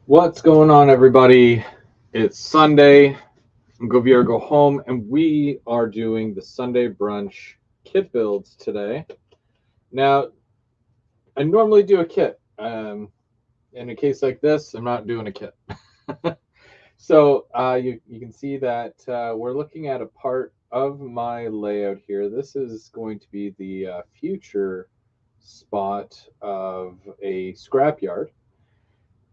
What's going on, everybody? It's Sunday. Go Via Go Home, and we are doing the Sunday brunch kit builds today. Now, I normally do a kit. In a case like this, I'm not doing a kit. So you can see that we're looking at a part of my layout here. This is going to be the future spot of a scrapyard.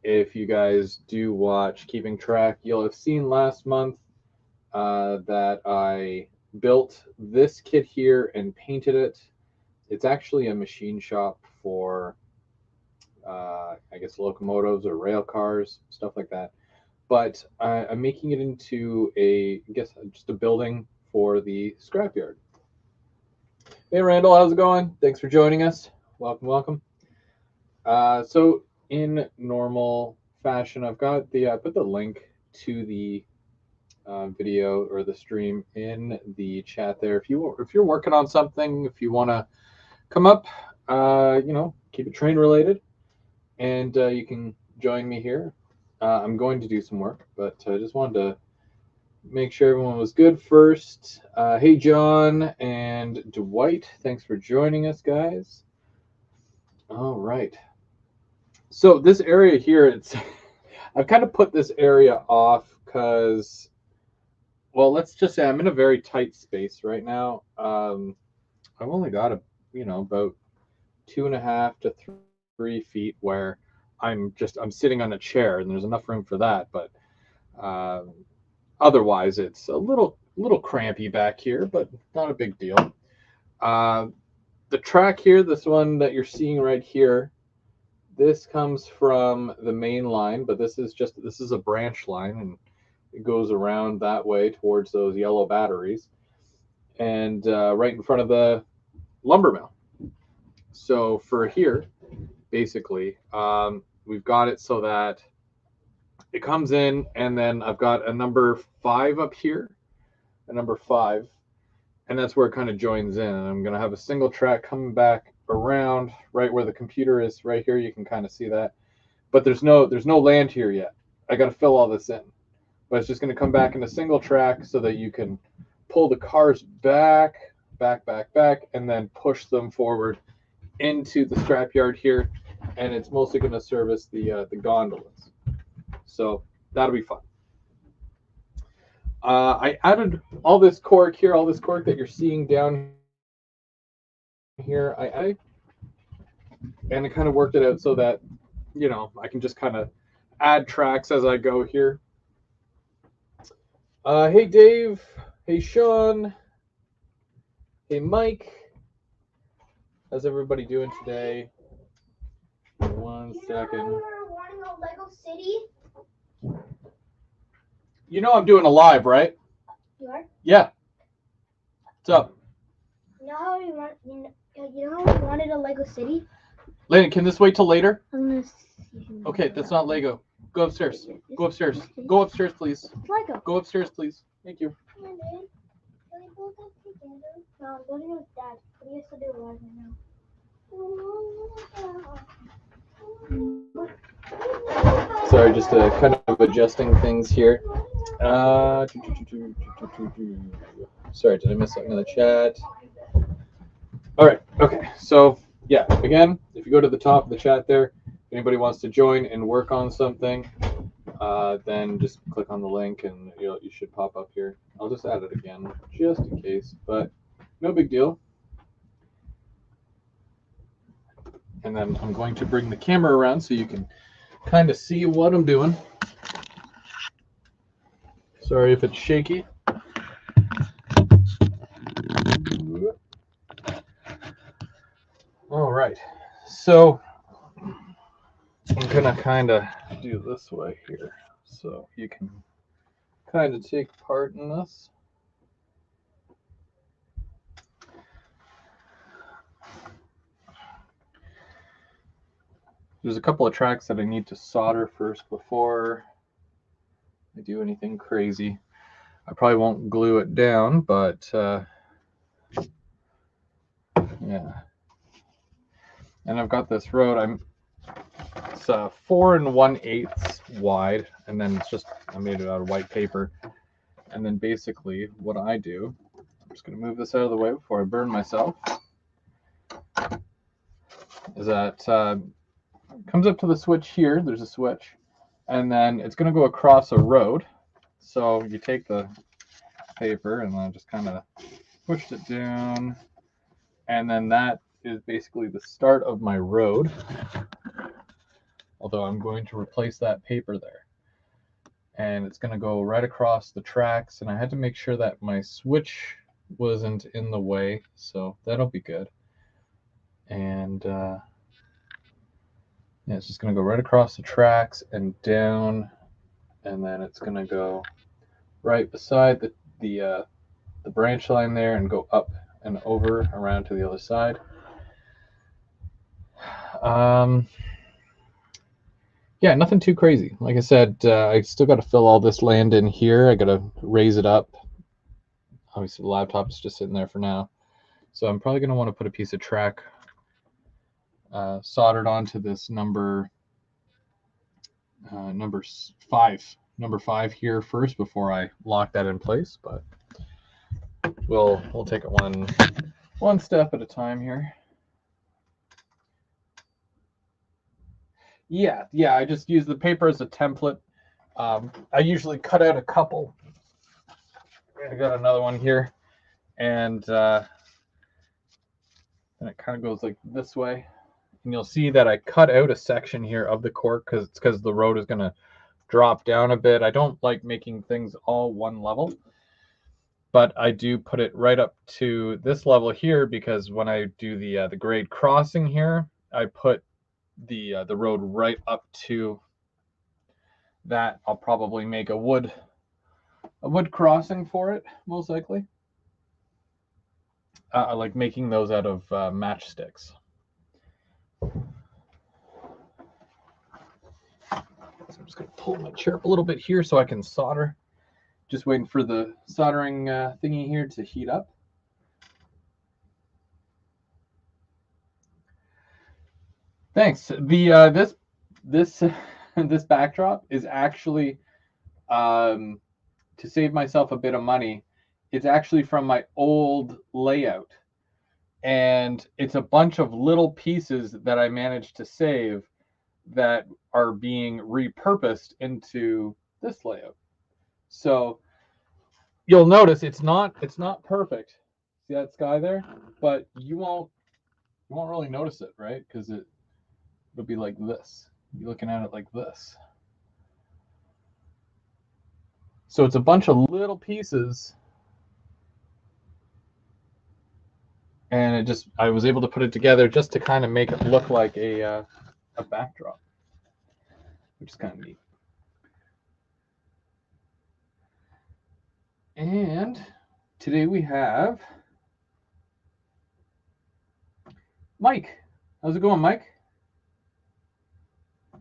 If you guys do watch Keeping Track, you'll have seen last month that I built this kit here and painted it. It's actually a machine shop for, I guess, locomotives or rail cars, stuff like that. But I'm making it into I guess, just a building for the scrapyard. Hey, Randall, how's it going? Thanks for joining us. Welcome, welcome. So in normal fashion, I've got I put the link to the video or the stream in the chat there. If you're working on something, if you want to come up, keep it train related, and you can join me here. I'm going to do some work, but I just wanted to make sure everyone was good first. Hey, John and Dwight, thanks for joining us, guys. All right. So this area here, I've kind of put this area off because, well, let's just say I'm in a very tight space right now. I've only got about 2.5 to 3 feet where I'm sitting on a chair, and there's enough room for that. But otherwise, it's a little crampy back here, but not a big deal. The track here, this one that you're seeing right here, this comes from the main line, but this is a branch line, and it goes around that way towards those yellow batteries, and right in front of the lumber mill. So for here, basically, we've got it so that it comes in, and then I've got a number 5 up here, a number 5, and that's where it kind of joins in. And I'm going to have a single track coming back around right where the computer is right here. You can kind of see that, but there's no land here yet. I got to fill all this in, but it's just going to come back in a single track so that you can pull the cars back, and then push them forward into the scrapyard here, and it's mostly going to service the gondolas. So that'll be fun. I added all this cork here, all this cork that you're seeing down here. And I kind of worked it out so that I can just kind of add tracks as I go here. Hey Dave, hey Sean, hey Mike. How's everybody doing today? 1 second. You were wanting a Lego City? I'm doing a live, right? You are? Yeah. What's up? You know how you wanted a Lego City? Landon, can this wait till later? I'm gonna see. Okay, that's not Lego. Go upstairs. Go upstairs. Go upstairs, please. It's Lego. Go upstairs, please. Thank you. Come on, dude. Can we both have together? No, I'm going with Dad. What do you have to do right now? Sorry, just kind of adjusting things here. Sorry, did I miss something in the chat? All right, okay. So, yeah, again, if you go to the top of the chat there, if anybody wants to join and work on something, then just click on the link and you should pop up here. I'll just add it again, just in case, but no big deal. And then I'm going to bring the camera around so you can kind of see what I'm doing. Sorry if it's shaky. All right, so I'm gonna kind of do this way here so you can kind of take part in this. There's a couple of tracks that I need to solder first before I do anything crazy. I probably won't glue it down, but yeah. And I've got this road. It's 4 1/8 wide, and then I made it out of white paper. And then basically what I do, I'm just going to move this out of the way before I burn myself, is that comes up to the switch here. There's a switch, and then it's going to go across a road. So you take the paper and then just kind of pushed it down, and then that is basically the start of my road. Although I'm going to replace that paper there. And it's going to go right across the tracks, and I had to make sure that my switch wasn't in the way, so that'll be good. And yeah, it's just going to go right across the tracks and down, and then it's going to go right beside the branch line there and go up and over around to the other side. Yeah, nothing too crazy. Like I said, I still got to fill all this land in here. I got to raise it up. Obviously, the laptop is just sitting there for now. So I'm probably going to want to put a piece of track soldered onto this number 5 here first before I lock that in place. But we'll take it one step at a time here. Yeah, I just use the paper as a template. I usually cut out a couple. I got another one here, and it kind of goes like this way. And you'll see that I cut out a section here of the cork because the road is going to drop down a bit. I don't like making things all one level, but I do put it right up to this level here because when I do the grade crossing here, I put the road right up to that. I'll probably make a wood crossing for it, most likely. I like making those out of matchsticks. So I'm just going to pull my chair up a little bit here so I can solder. Just waiting for the soldering thingy here to heat up. Thanks. The this backdrop is actually to save myself a bit of money. It's actually from my old layout, and it's a bunch of little pieces that I managed to save that are being repurposed into this layout. So you'll notice it's not perfect. See that sky there? But you won't really notice it, right? Because it'll be like this. You'll be looking at it like this. So it's a bunch of little pieces, and I was able to put it together just to kind of make it look like a backdrop, which is kind of neat. And today we have Mike. How's it going, Mike? I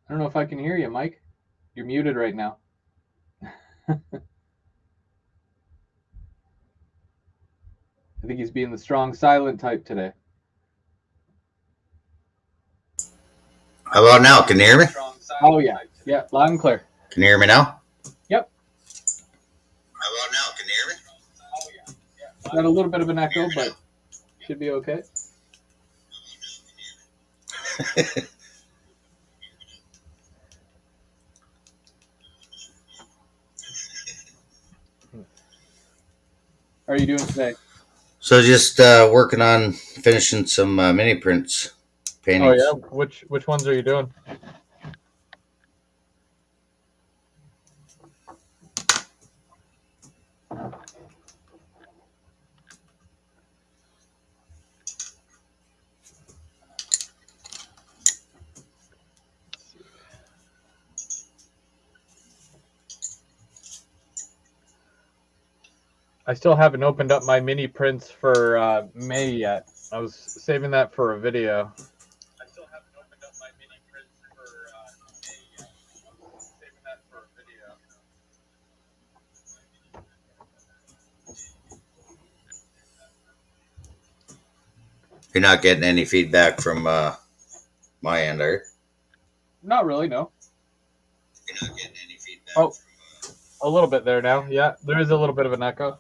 don't know if I can hear you, Mike. You're muted right now. I think he's being the strong silent type today. How about now? Can you hear me? Oh, yeah. Yeah, loud and clear. Can you hear me now? Yep. How about now? Can you hear me? Oh, yeah. Got a little bit of an echo, but should be okay. How are you doing today? So just working on finishing some mini prints, paintings. Oh, yeah? Which ones are you doing? I still haven't opened up my mini prints for May yet. I was saving that for a video. I still haven't opened up my mini prints for May yet. I was saving that for a video. You're not getting any feedback from my end, are you? Not really, no. You're not getting any feedback. Oh, a little bit there now. Yeah, there is a little bit of an echo.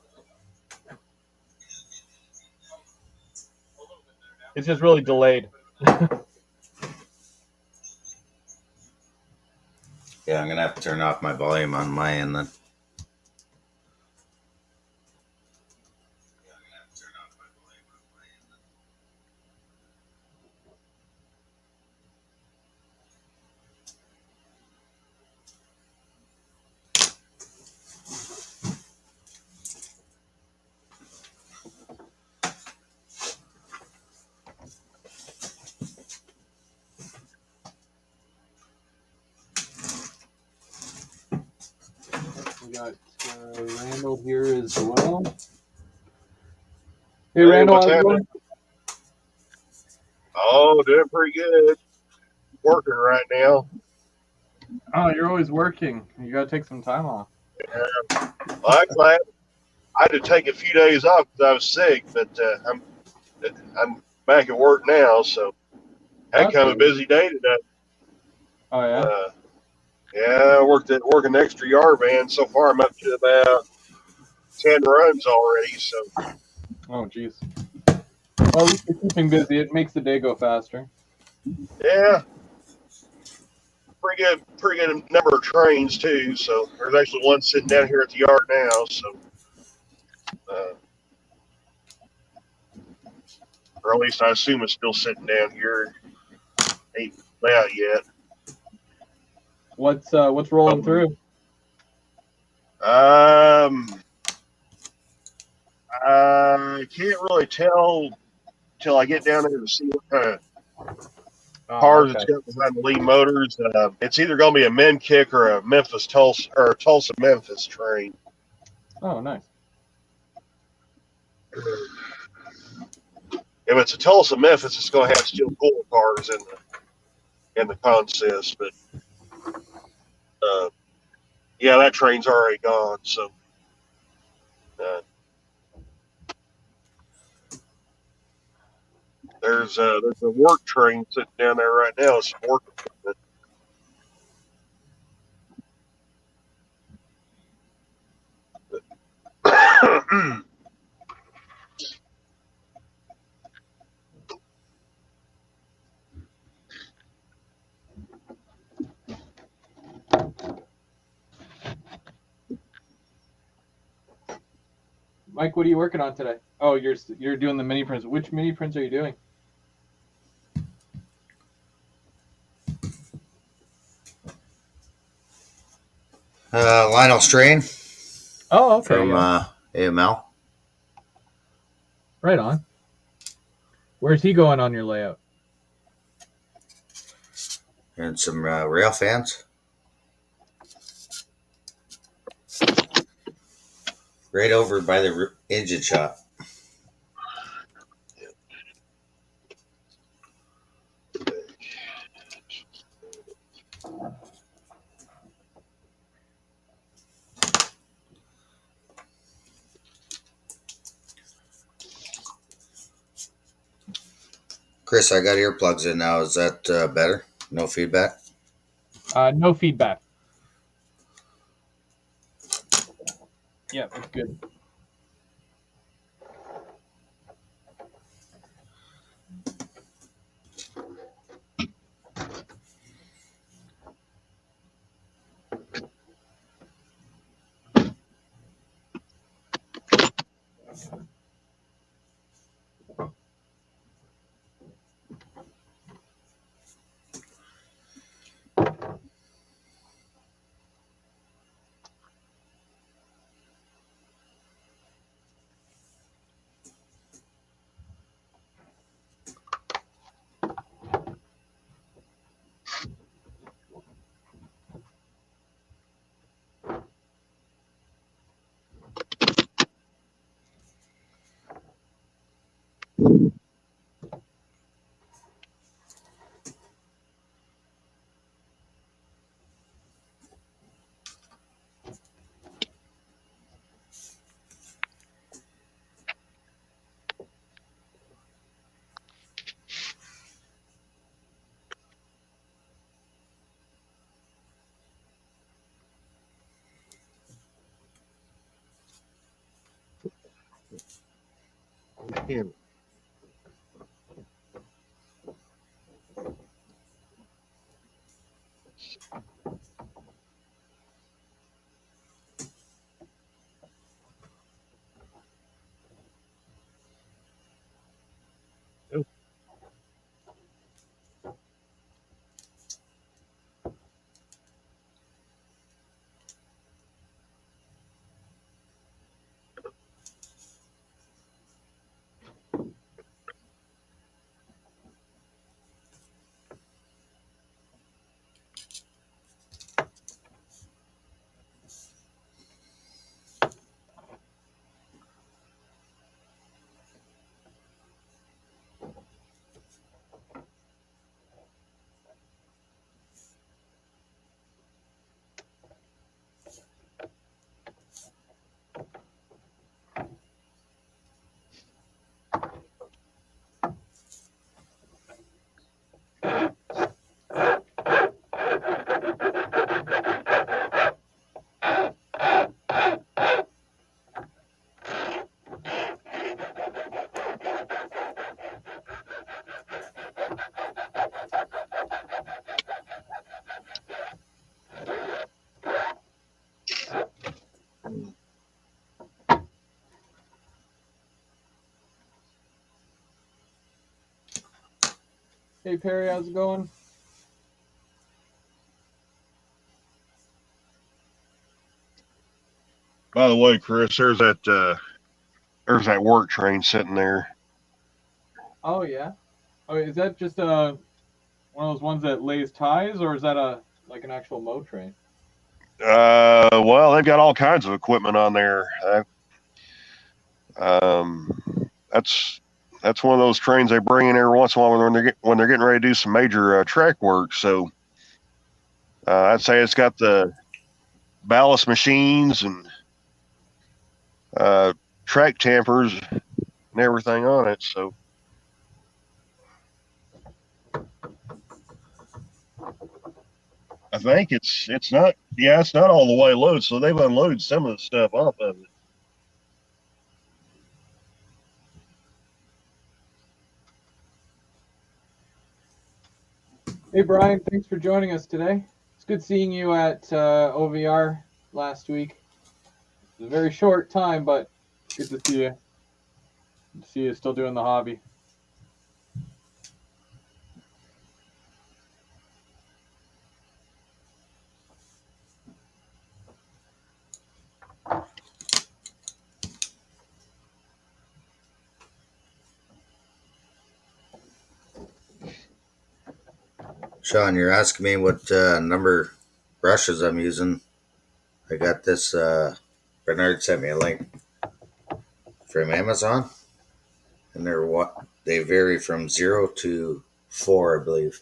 It's just really delayed. Yeah, I'm gonna have to turn off my volume on my end then. We got Randall here as well. Hey, Hey, Randall, what's how's it happening? going? Oh, doing pretty good. Working right now. Oh, you're always working. You gotta take some time off. I had to take a few days off because I was sick, but I'm back at work now. So had That's kind of a good. busy day today. Oh yeah. Yeah, I working extra yard man. So far, I'm up to about 10 runs already. So Oh jeez. Well, at least you're keeping busy. It makes the day go faster. yeah, pretty good number of trains too. So there's actually one sitting down here at the yard now. So. Uh, or at least I assume it's still sitting down here. Ain't out yet. What's rolling through? I can't really tell till I get down there to see what kind of Oh, cars okay. it's got behind the lead motors. It's either going to be a Men Kick or a Memphis Tulsa or a Tulsa Memphis train. Oh, nice. If it's a Tulsa Memphis, it's going to have steel pull cars in the consist. But yeah, that train's already gone. So. There's a work train sitting down there right now. It's work equipment. Mike, what are you working on today? Oh, you're doing the mini prints. Which mini prints are you doing? Lionel Strain Oh, okay. from Yeah. AML. Right on. Where's he going on your layout? And some rail fans. Right over by the engine shop. Chris, I got earplugs in now. Is that better? No feedback? No feedback. Yeah, that's good. Him. Hey Perry, how's it going? By the way, Chris, there's that work train sitting there. Oh yeah. Oh, is that just one of those ones that lays ties, or is that like an actual mow train? Well, they've got all kinds of equipment on there. That's one of those trains they bring in every once in a while when they're getting ready to do some major track work. So I'd say it's got the ballast machines and track tampers and everything on it. So I think it's not all the way loaded. So they've unloaded some of the stuff off of it. Hey Brian, thanks for joining us today. It's good seeing you at OVR last week. It was a very short time, but good to see you. Good to see you still doing the hobby. Sean, you're asking me what number brushes I'm using. I got this. Bernard sent me a link from Amazon, and they vary from 0 to 4, I believe.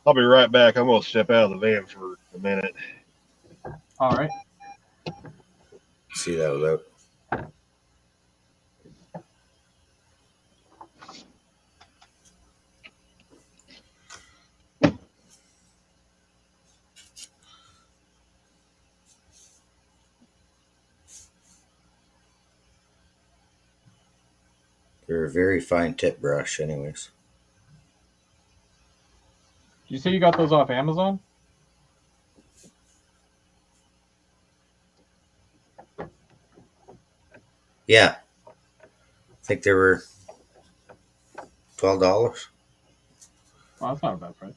I'll be right back. I'm going to step out of the van for a minute. All right. See that without. They're a very fine tip brush, anyways. Did you say you got those off Amazon? Yeah, I think they were $12. Oh, that's not a bad price.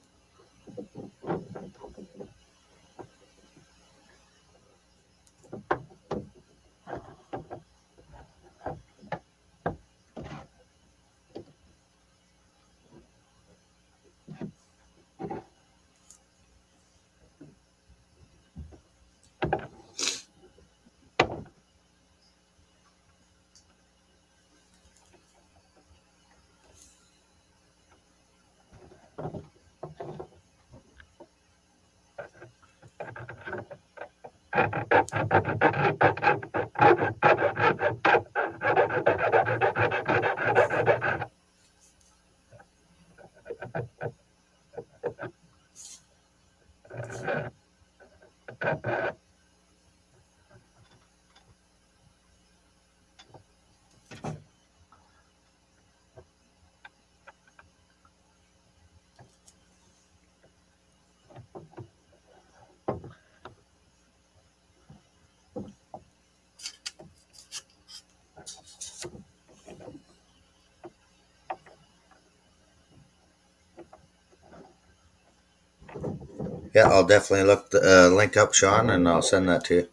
Yeah, I'll definitely look the link up, Sean, and I'll send that to you.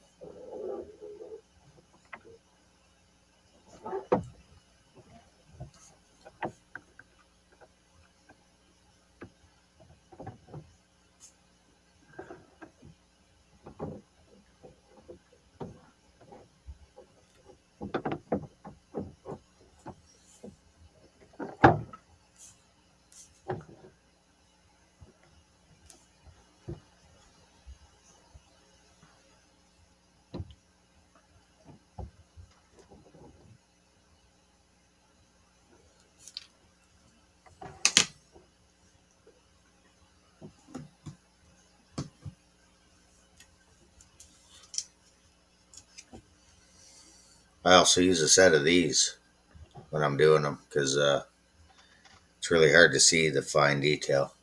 I also use a set of these when I'm doing them because it's really hard to see the fine detail.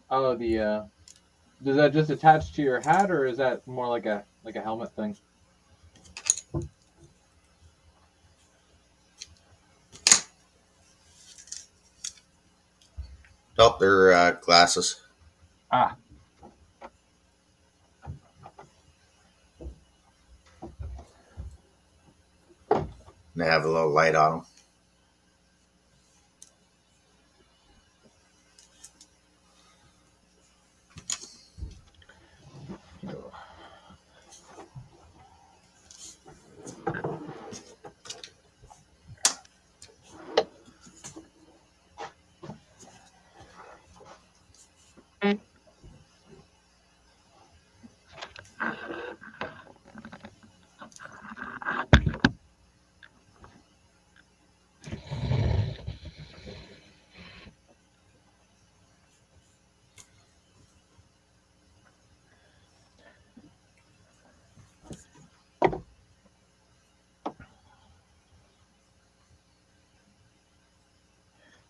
Oh, the does that just attach to your hat, or is that more like a helmet thing? Oh, they're glasses. Ah, And they have a little light on them.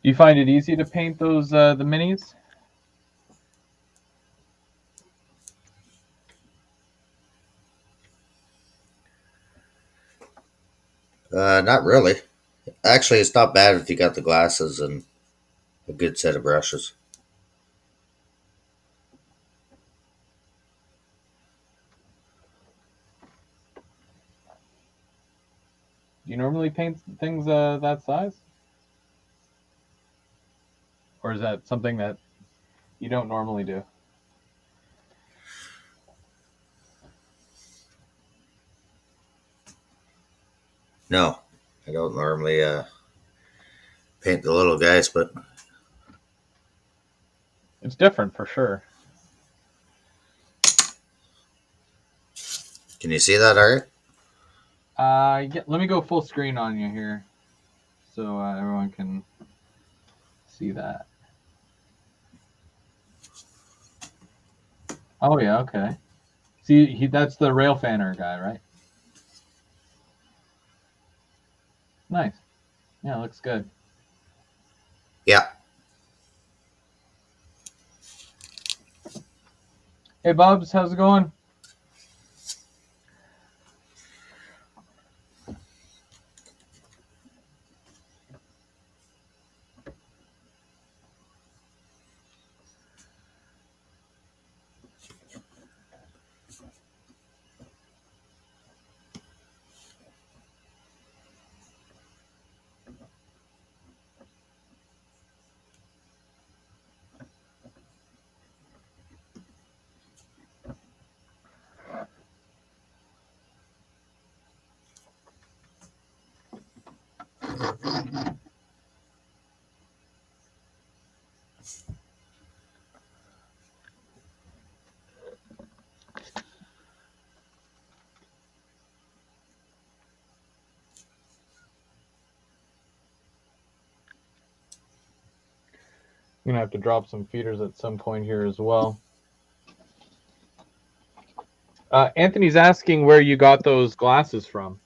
do you find it easy to paint those the minis? Not really. Actually, it's not bad if you got the glasses and a good set of brushes. Do you normally paint things that size, or is that something that you don't normally do? No, I don't normally paint the little guys, but It's different for sure. can you see that, Art? Yeah, let me go full screen on you here, so everyone can see that. Oh yeah, okay. See, that's the rail fanner guy, right? Nice. Yeah, looks good. Yeah. Hey, Bubs, how's it going? I'm gonna have to drop some feeders at some point here as well. Anthony's asking where you got those glasses from.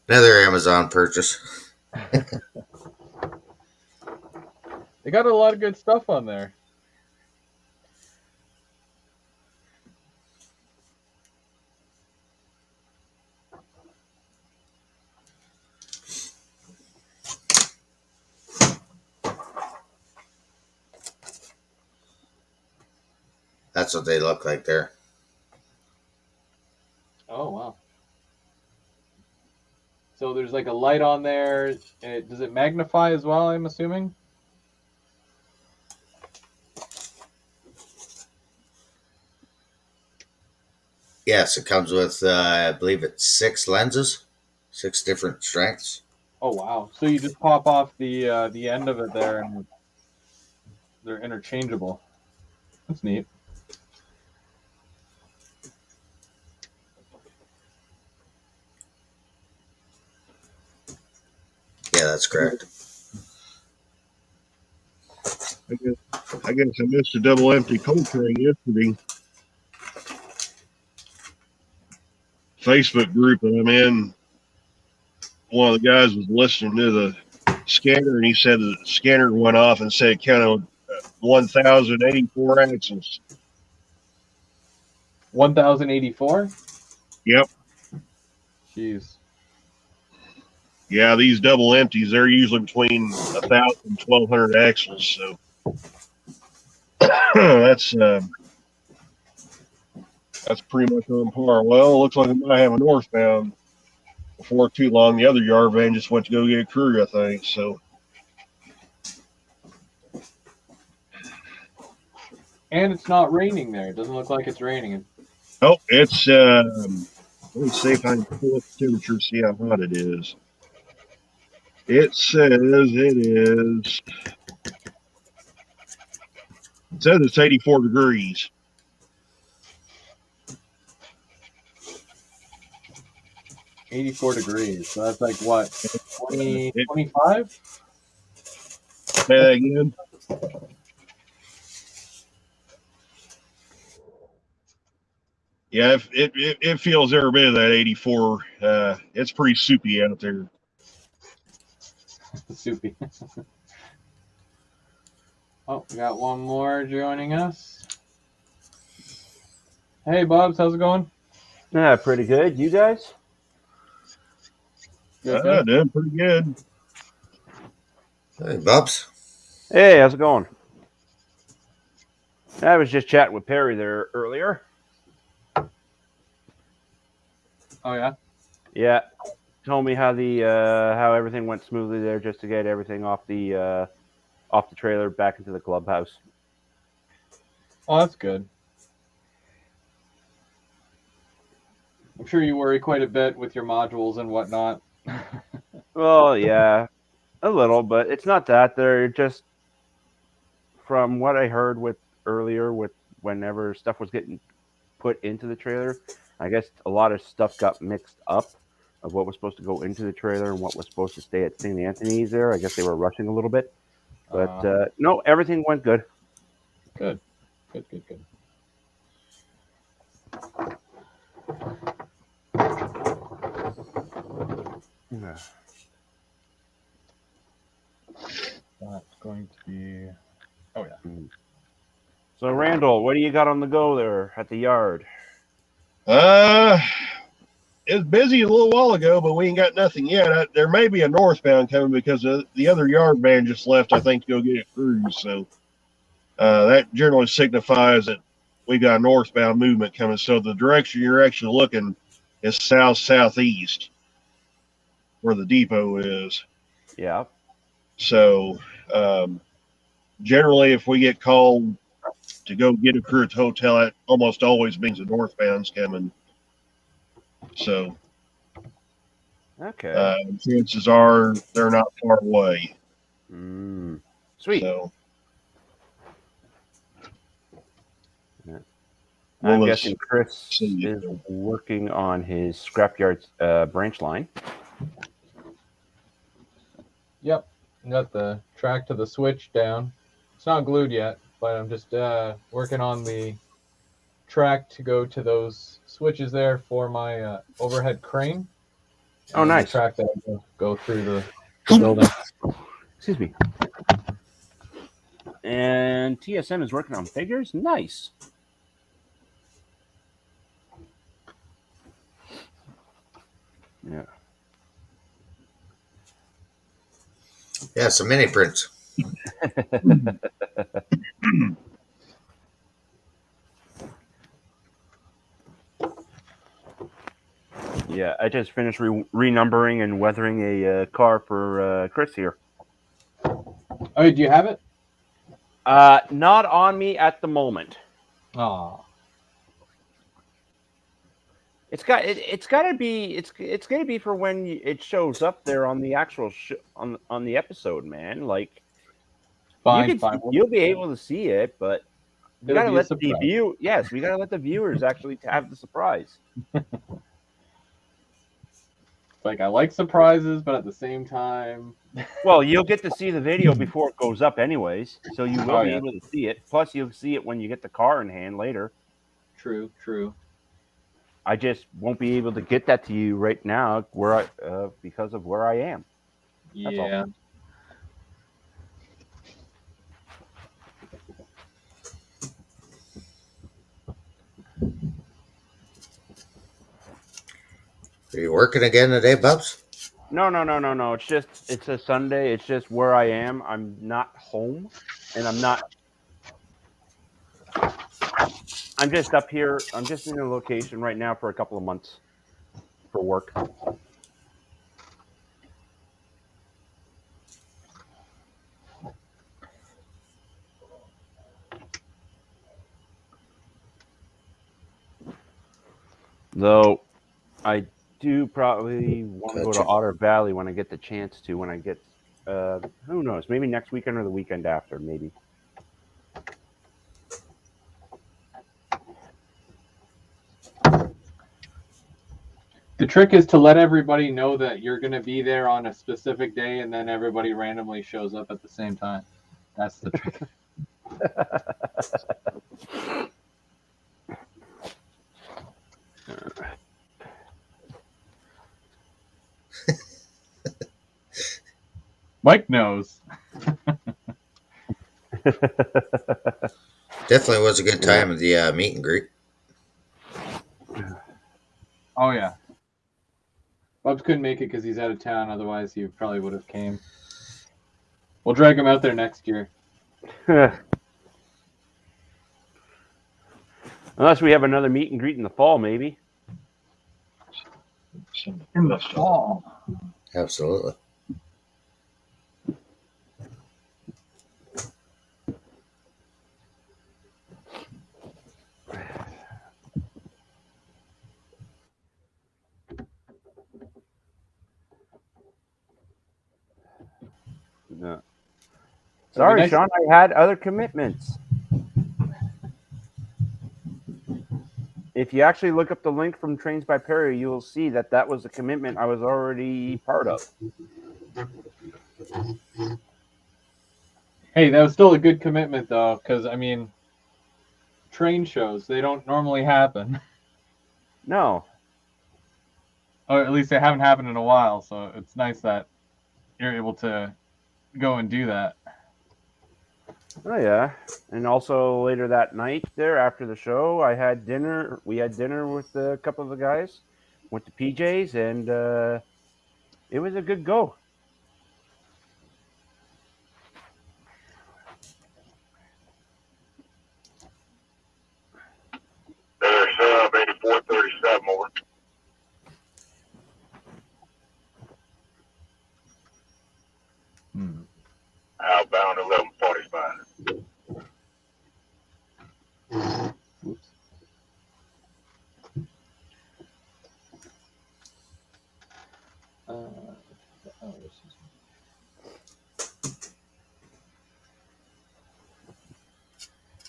Another Amazon purchase. They got a lot of good stuff on there. that's what they look like there. Oh wow. So there's like a light on there. Does it magnify as well, I'm assuming? Yes, it comes with, I believe it's 6 lenses, 6 different strengths. Oh wow. So you just pop off the end of it there and they're interchangeable. That's neat. Yeah, that's correct. I guess I missed a double empty cold train yesterday. Facebook group that I'm in, one of the guys was listening to the scanner, and he said the scanner went off and said it counted 1,084 axles. 1,084? Yep. Jeez. Yeah, these double empties, they're usually between 1,000 and 1,200 axles. So that's pretty much on par. Well, it looks like we might have a northbound before too long. The other yard van just went to go get a crew, I think. So. And it's not raining there. It doesn't look like it's raining. Oh, it's let me see if I can pull up the temperature, see how hot it is. It says it says it's 84 degrees. 84 degrees. So that's like what? 20, 25? Say that again. Yeah, it feels every bit of that 84. It's pretty soupy out there. Soupy. Oh, we got one more joining us. Hey, Bubs, how's it going? Yeah, pretty good. You guys? Good. Doing pretty good. Hey, Bubs. Hey, how's it going? I was just chatting with Perry there earlier. Oh yeah. Yeah, told me how how everything went smoothly there, just to get everything off the trailer back into the clubhouse. Oh, that's good. I'm sure you worry quite a bit with your modules and whatnot. Well, yeah, a little, but it's not that. They're just, from what I heard earlier, whenever stuff was getting put into the trailer, I guess a lot of stuff got mixed up of what was supposed to go into the trailer and what was supposed to stay at St. Anthony's there. I guess they were rushing a little bit. But no, everything went good. Good. Yeah. That's going to be. Oh yeah. So Randall, what do you got on the go there at the yard? It was busy a little while ago, but we ain't got nothing yet. There may be a northbound coming because the other yard van just left, I think, to go get a cruise. So that generally signifies that we got a northbound movement coming. So the direction you're actually looking is south-southeast, where the depot is. Yeah. So generally, if we get called to go get a crew at the hotel, that almost always means a northbound's coming. So, okay. Chances are they're not far away. Sweet. So, yeah. I'm guessing Chris is working on his scrapyard branch line. Yep. Got the track to the switch down. It's not glued yet, but I'm just working on the track to go to those switches there for my overhead crane. Oh, nice. The track that will go through the building. Excuse me. And TSM is working on figures. Nice. Yeah. Yeah, some mini prints. Yeah, I just finished renumbering and weathering a car for Chris here. Oh, do you have it? Not on me at the moment. Oh, It's gotta be it's gonna be for when it shows up there on the actual on the episode, man. Like fine. you'll be able to see it, but we It'll gotta be a let the surprise. we gotta let the viewers actually have the surprise. Like, I like surprises, but at the same time, Well, you'll get to see the video before it goes up, anyways, so you will oh be yeah, able to see it. Plus, you'll see it when you get the car in hand later. true. I just won't be able to get that to you right now, because of where I am. That's all. Yeah. Are you working again today, Bubs? No. It's a Sunday. It's just where I am. I'm not home, and I'm just up here. I'm just in a location right now for a couple of months for work. Though I do probably want to go to Gotcha. Otter Valley when I get the chance to. When I get, who knows? Maybe next weekend or the weekend after. Maybe. The trick is to let everybody know that you're going to be there on a specific day, and then everybody randomly shows up at the same time. That's the trick. Mike knows. Definitely was a good time at the meet and greet. Oh yeah. Bubs couldn't make it because he's out of town. Otherwise, he probably would have came. We'll drag him out there next year. Unless we have another meet and greet in the fall, maybe. In the fall. Absolutely. No. Sorry, nice. Sean. I had other commitments. If you actually look up the link from Trains by Perry, you will see that that was a commitment I was already part of. Hey, that was still a good commitment, though, because, I mean, train shows, they don't normally happen. No. Or at least they haven't happened in a while, so it's nice that you're able to go and do that. Oh yeah, and also later that night, there after the show, I had dinner. We had dinner with a couple of the guys, went to PJ's, and it was a good go. There's 8437 over. Outbound 1145. Whoops.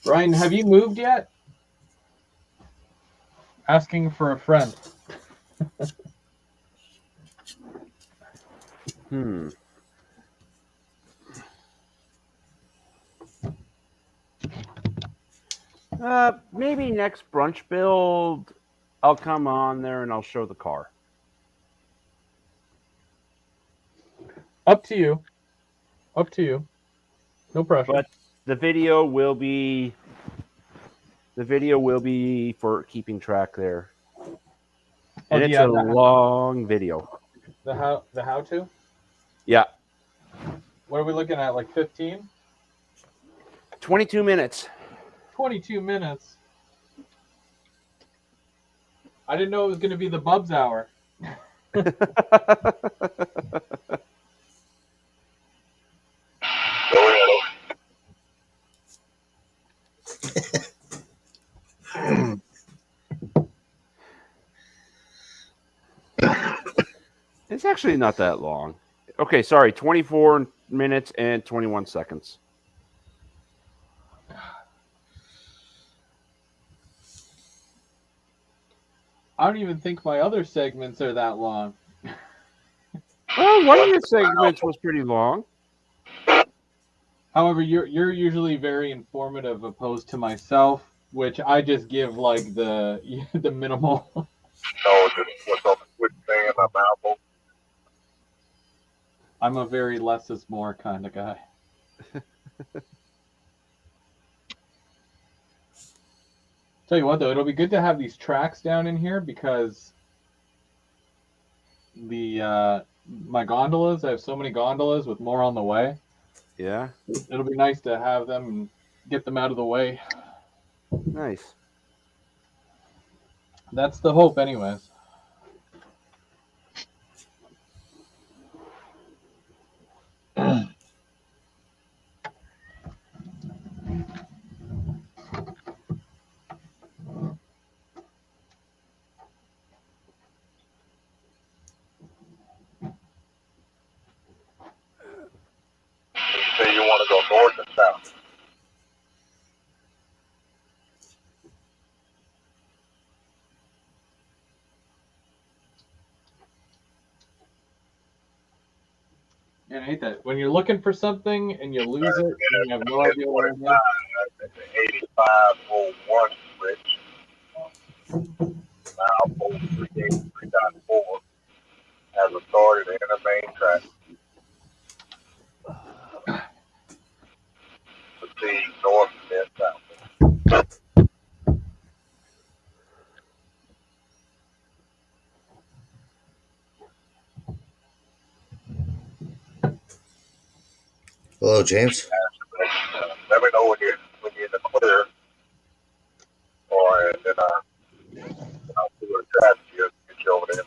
Brian, have you moved yet? Asking for a friend. Maybe next brunch build, I'll come on there and I'll show the car. Up to you. Up to you. No pressure. But the video will be for keeping track there. And it's a long video. The how to? Yeah. What are we looking at? Like 15? 22 minutes. 22 minutes. I didn't know it was going to be the Bubs hour. Go It's actually not that long. Okay, sorry, 24 minutes and 21 seconds. I don't even think my other segments are that long. Well, one of your segments was pretty long. However, you're usually very informative opposed to myself, which I just give like the the minimal. No, just what's on the quick thing in my mouth. I'm a very less is more kind of guy. Tell you what though, it'll be good to have these tracks down in here because the my gondolas, I have so many gondolas with more on the way. Yeah, It'll be nice to have them and get them out of the way. nice. That's the hope, anyways. You say you want to go north and south. And I hate that. When you're looking for something and you lose it and you have no idea where it is. That's the 8501 switch. Now 438.3.4 has authority to enter main track. Proceed north and then south. Hello, James. Let me know when you're in the clear, or and then I'll do a traffic here to get you over there.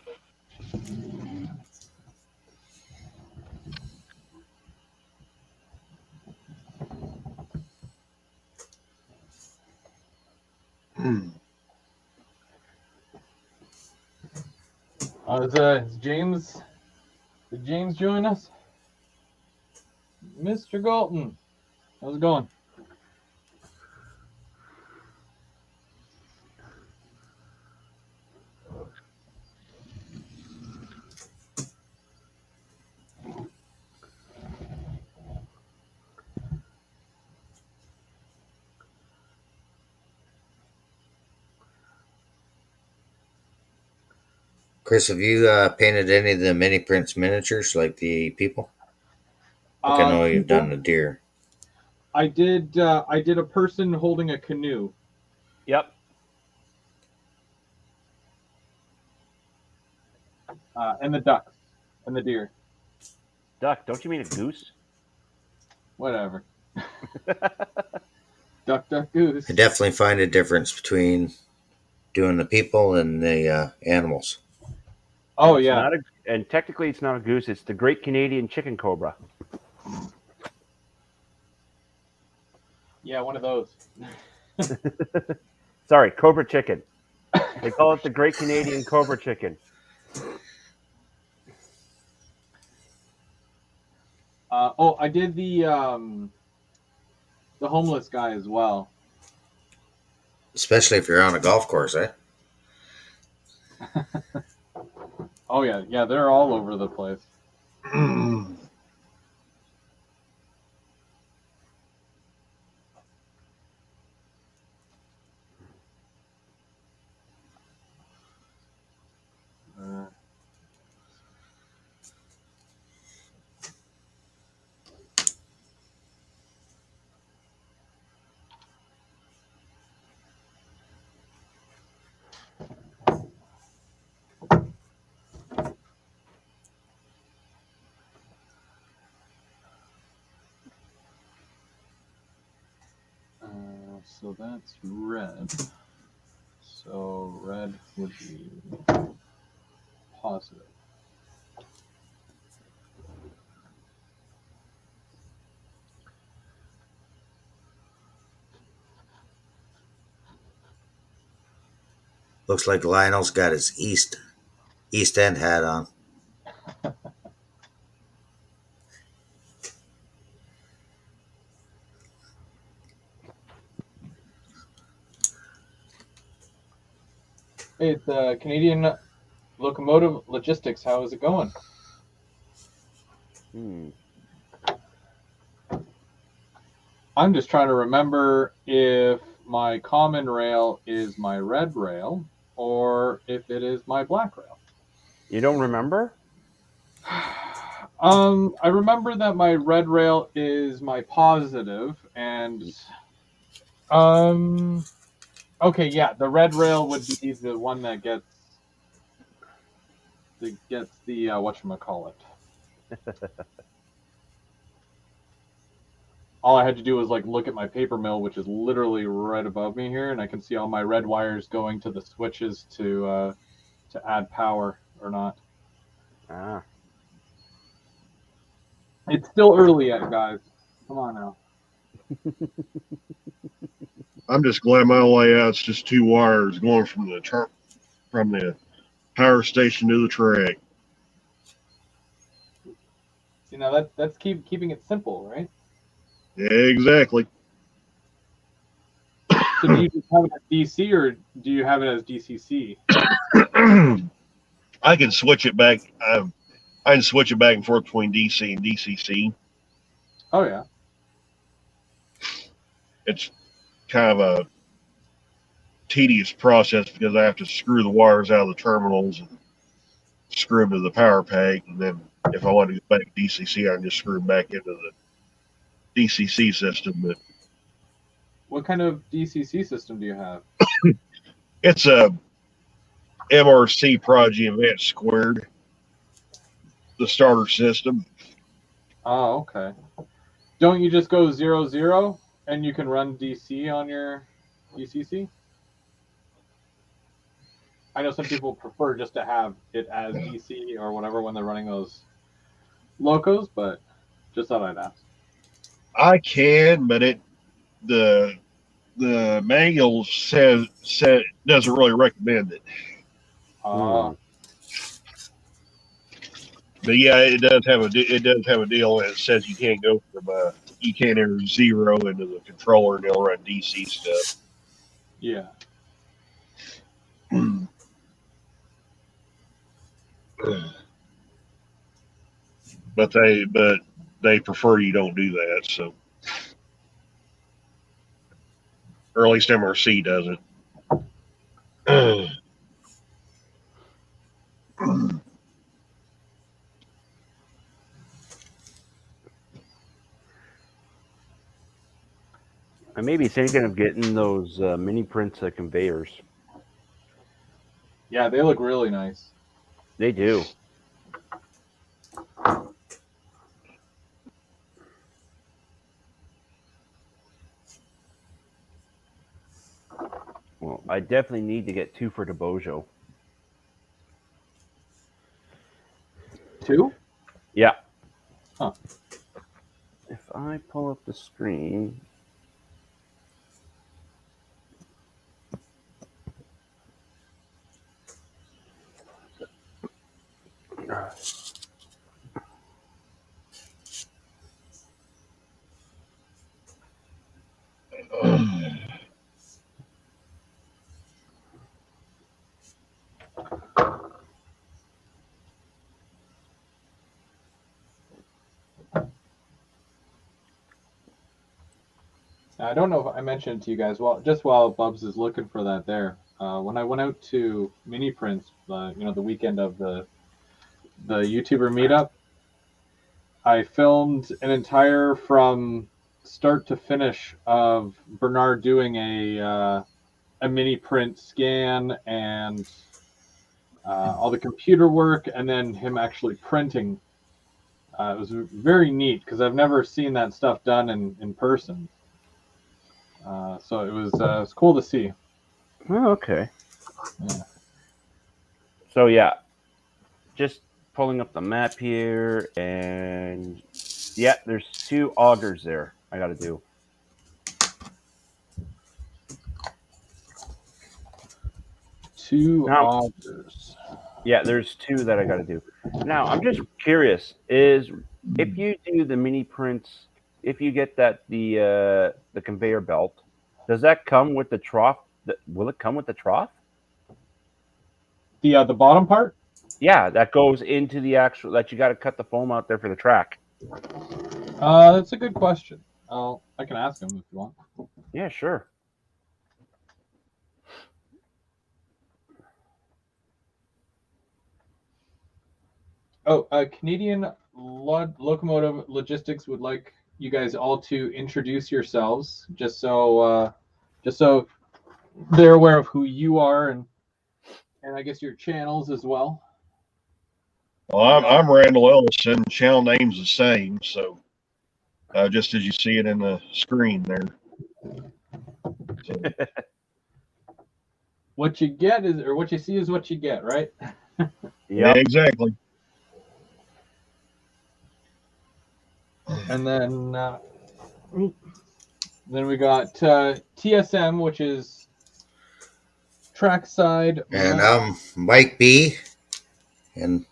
Is James? Did James join us? Mr. Galton, how's it going? Chris, have you painted any of the mini prints miniatures like the people? Like I know you've People, done the deer. I did. I did a person holding a canoe. Yep. And the ducks and the deer. Duck, don't you mean a goose? Whatever. Duck, duck, goose. I definitely find a difference between doing the people and the animals. Oh It's yeah. not and technically it's not a goose. It's the Great Canadian Chicken Cobra. Yeah, one of those. Sorry, Cobra Chicken. They call it the Great Canadian Cobra Chicken. I did the homeless guy as well. Especially if you're on a golf course, eh? Oh yeah, they're all over the place. So that's red. So red would be positive. Looks like Lionel's got his East End hat on. Hey, it's Canadian Locomotive Logistics. How is it going? I'm just trying to remember if my common rail is my red rail or if it is my black rail. You don't remember? I remember that my red rail is my positive, and okay, yeah, the red rail would be the one that gets the whatchamacallit. All I had to do was like look at my paper mill, which is literally right above me here, and I can see all my red wires going to the switches to add power or not. Ah. It's still early yet, guys. Come on now. I'm just glad my layout's just 2 wires going from the power station to the track. See, now that's keeping it simple, right? Yeah, exactly. So do you just have it as DC or do you have it as DCC? I can switch it back. I can switch it back and forth between DC and DCC. Oh yeah. It's kind of a tedious process because I have to screw the wires out of the terminals and screw them to the power pack, and then if I want to go back to DCC, I can just screw them back into the DCC system. But What kind of DCC system do you have? it's a MRC Prodigy Advanced Squared, the starter system. Oh, okay. Don't you just go 0, and you can run DC on your DCC? I know some people prefer just to have it as DC or whatever when they're running those locos, but just thought I'd ask. I can, but the manual says doesn't really recommend it. Ah. But yeah, it does have a deal, and it says you can't go from you can't enter 0 into the controller and it'll run DC stuff. Yeah. But they prefer you don't do that, so or at least MRC doesn't. I may be thinking of getting those mini prints conveyors. Yeah, they look really nice. They do. Well, I definitely need to get 2 for the Bojo. 2? Yeah. Huh. If I pull up the screen. I don't know if I mentioned to you guys. Well, just while Bubs is looking for that, there, when I went out to Mini Prints, the weekend of the YouTuber meetup, I filmed an entire from start to finish of Bernard doing a mini print scan and all the computer work, and then him actually printing. It was very neat because I've never seen that stuff done in person. So it was cool to see. Oh, okay. Yeah. So yeah, just pulling up the map here, and yeah, there's 2 augers there I got to do. 2 Now- augers. Yeah, there's 2 that I got to do. Now, I'm just curious: is if you do the mini prints, if you get the conveyor belt, does that come with the trough? Will it come with the trough? The bottom part? Yeah, that goes into the actual that you got to cut the foam out there for the track. That's a good question. I can ask him if you want. Yeah, sure. Oh, Canadian Locomotive Logistics would like you guys all to introduce yourselves, just so they're aware of who you are and I guess your channels as well. Well, I'm Randall Ellison. Channel name's the same, so just as you see it in the screen there. So, What you get is, or what you see is what you get, right? yeah, exactly. And then we got TSM, which is trackside. And I'm Mike B. And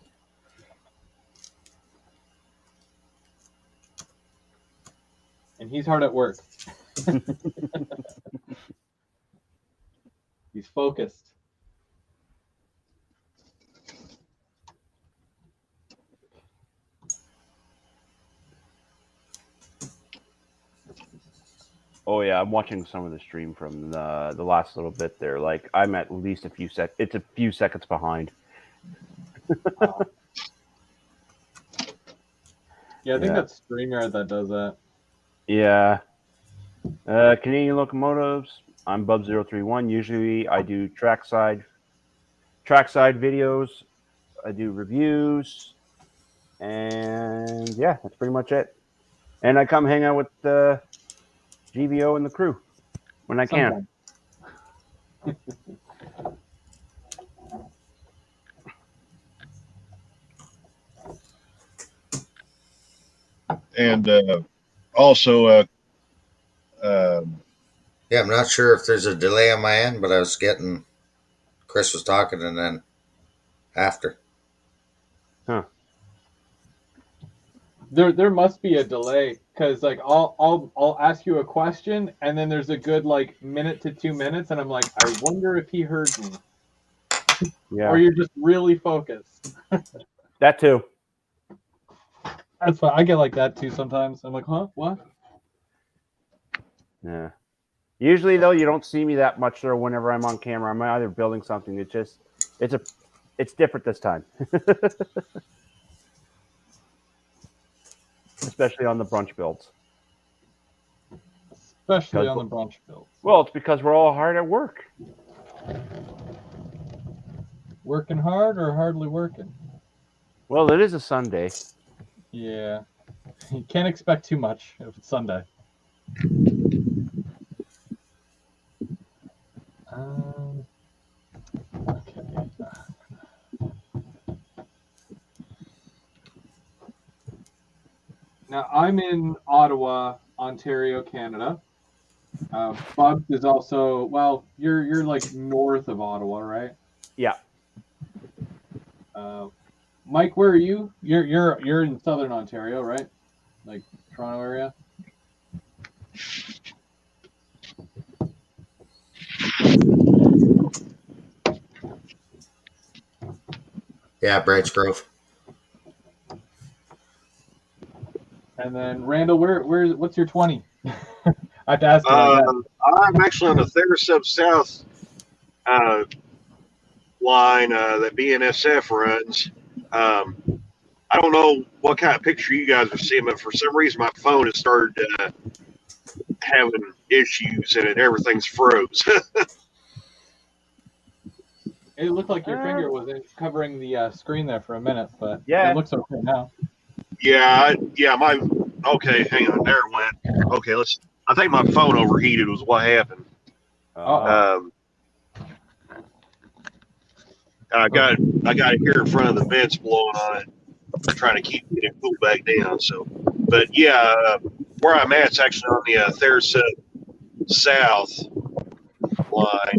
he's hard at work. He's focused. Oh yeah, I'm watching some of the stream from the last little bit there. Like I'm at least a few It's a few seconds behind. Yeah, I think that's StreamYard that does that. Yeah. Canadian Locomotives. I'm Bub031. Usually I do trackside videos. I do reviews. And yeah, that's pretty much it. And I come hang out with GVO and the crew when I can. And also, yeah, I'm not sure if there's a delay on my end, but I was getting Chris was talking and then after. Huh. There must be a delay because like I'll ask you a question and then there's a good like minute to 2 minutes and I'm like, I wonder if he heard me. Yeah. Or you're just really focused. That too. That's fine. I get like that too sometimes. I'm like, huh? What? Yeah. Usually though, you don't see me that much there whenever I'm on camera. I'm either building something. It's different this time. Especially on the brunch builds. Especially on the brunch builds. Well, it's because we're all hard at work. Working hard or hardly working? Well, it is a Sunday. Yeah. You can't expect too much if it's Sunday. Okay. Now I'm in Ottawa, Ontario, Canada. Bubs is also you're like north of Ottawa, right? Yeah. Mike, where are you? You're in southern Ontario, right? Like Toronto area. Yeah, Brights Grove. And then Randall, what's your 20? I have to ask you like that. I'm actually on the Theresub South line that BNSF runs. I don't know what kind of picture you guys are seeing, but for some reason my phone has started having issues and everything's froze. It looked like your finger was covering the screen there for a minute, but yeah, it looks okay now. Yeah, okay, hang on, there it went. Okay, I think my phone overheated was what happened. I got it here in front of the vents blowing on it, trying to keep it cool back down. So, but yeah, where I'm at is actually on the Theresub South line.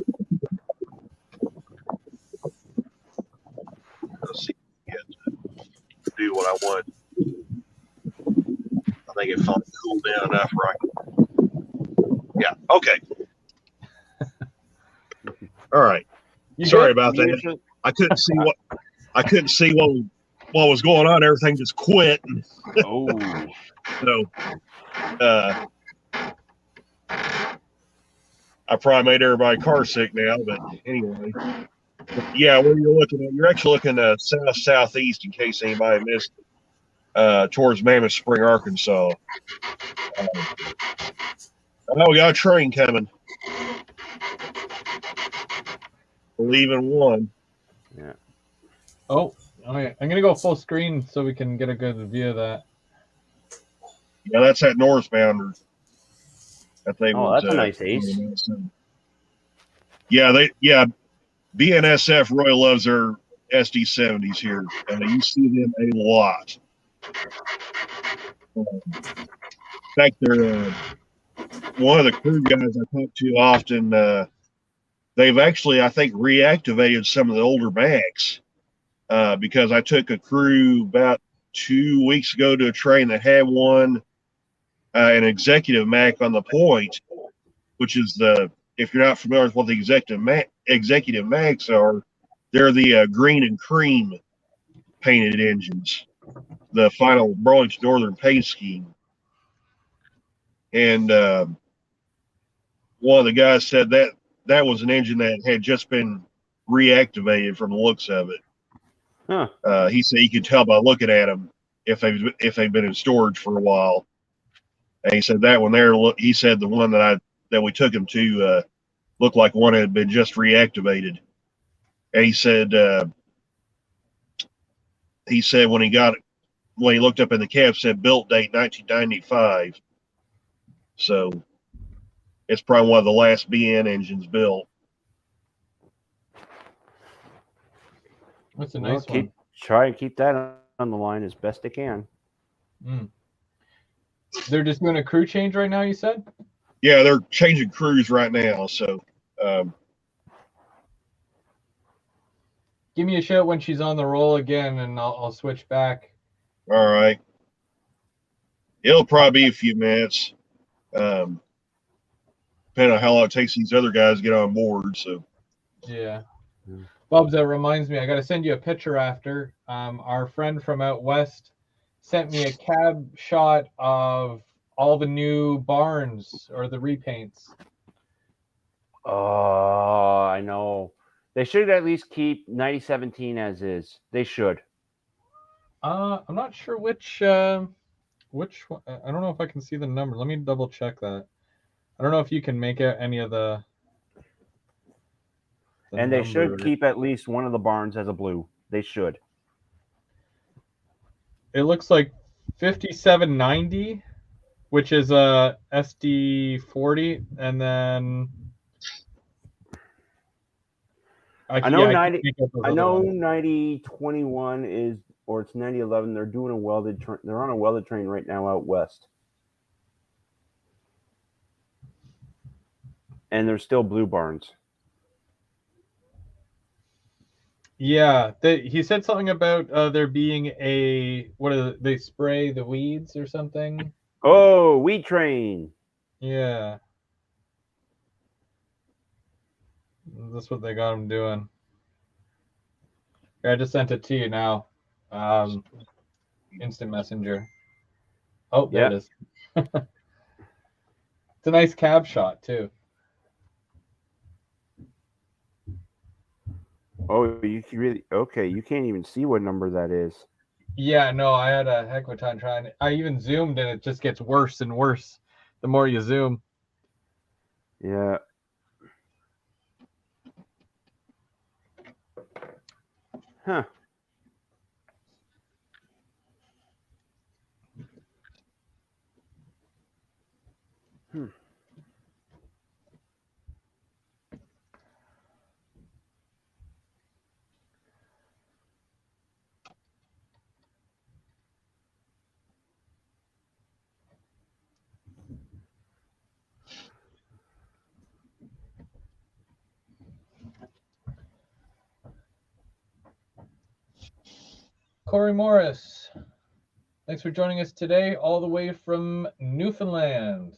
what I want. I think it finally cooled down enough, right? Yeah. Okay. All right. You Sorry good? about that. I couldn't see what was going on. Everything just quit. Oh, So I probably made everybody car sick now, but anyway. Yeah, where you're looking at, you're actually looking south-southeast in case anybody missed towards Mammoth Spring, Arkansas. Oh, we got a train coming. Leaving one. yeah. Oh, okay. I'm gonna go full screen so we can get a good view of that. Yeah, that's that northbounder. That thing Oh, was that's a nice ace. Yeah, BNSF really loves their SD70s here. You see them a lot. In fact, they're one of the crew guys I talk to often. They've actually, I think, reactivated some of the older Macs because I took a crew about 2 weeks ago to a train that had one, an executive Mac on the point, which is if you're not familiar with what the executive Macs are, they're the green and cream painted engines, the final Burlington Northern paint scheme. And one of the guys said that was an engine that had just been reactivated from the looks of it. Huh. He said you could tell by looking at them if they've been in storage for a while. And he said that one there. He said the one that we took him to looked like one had been just reactivated. And he said when he looked up in the cab, said built date 1995. So it's probably one of the last BN engines built. That's a nice one. Try and keep that on the line as best they can. They're just doing a crew change right now, you said? Yeah, they're changing crews right now. So give me a shout when she's on the roll again, and I'll switch back. All right. It'll probably be a few minutes, depending on how long it takes these other guys to get on board. So yeah. Bubs, that reminds me, I got to send you a picture after. Our friend from out west sent me a cab shot of all the new barns or the repaints. Oh, I know. They should at least keep 9017 as is. They should. I'm not sure which one. I don't know if I can see the number. Let me double check that. I don't know if you can make out any of the and they should keep at least one of the barns as a blue. They should. It looks like 5790, which is a SD40, and then I know 9021 is, or it's 9011. They're doing a welded. They're on a welded train right now out west, and there's still blue barns. Yeah, he said something about there being they spray the weeds or something. Oh, weed train. Yeah, that's what they got him doing. I just sent it to you now. Instant messenger. Oh, there it is. It's a nice cab shot too. Oh, you really okay? You can't even see what number that is. Yeah, no, I had a heck of a time trying. I even zoomed, and it just gets worse and worse the more you zoom. Yeah. Huh. Corey Morris. Thanks for joining us today, all the way from Newfoundland.